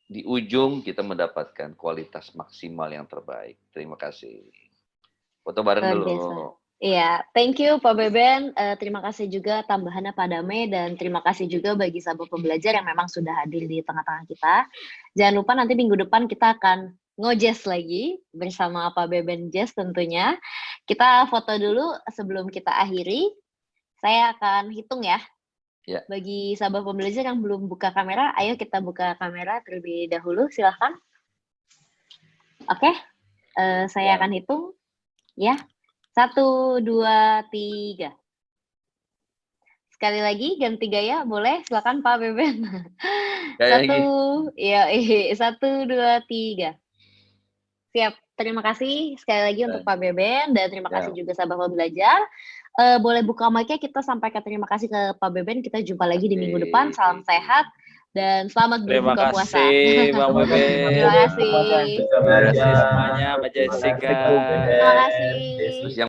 di ujung kita mendapatkan kualitas maksimal yang terbaik. Terima kasih. Foto bareng dulu. Iya, thank you Pak Beben. Terima kasih juga tambahannya Pak Dame dan terima kasih juga bagi sahabat pembelajar yang memang sudah hadir di tengah-tengah kita. Jangan lupa nanti minggu depan kita akan ngojazz lagi bersama Pak Beben Jazz tentunya. Kita foto dulu sebelum kita akhiri. Saya akan hitung ya. Ya. Bagi sahabat pembelajar yang belum buka kamera, ayo kita buka kamera terlebih dahulu, silahkan. Oke, saya akan hitung ya. 1, 2, 3. Sekali lagi ganti gaya, boleh? Silakan Pak Beben. Kayak Satu, ya, 1, 2, 3. Siap. Terima kasih sekali lagi untuk Pak Beben dan terima kasih juga sahabat belajar. Boleh buka mic-nya, kita sampaikan terima kasih ke Pak Beben. Kita jumpa lagi di minggu depan. Salam sehat dan selamat berbuka puasa. Bang Beben. Terima kasih. Bisa belajar. semuanya, Mbak Jessica. Terima kasih. Terus yang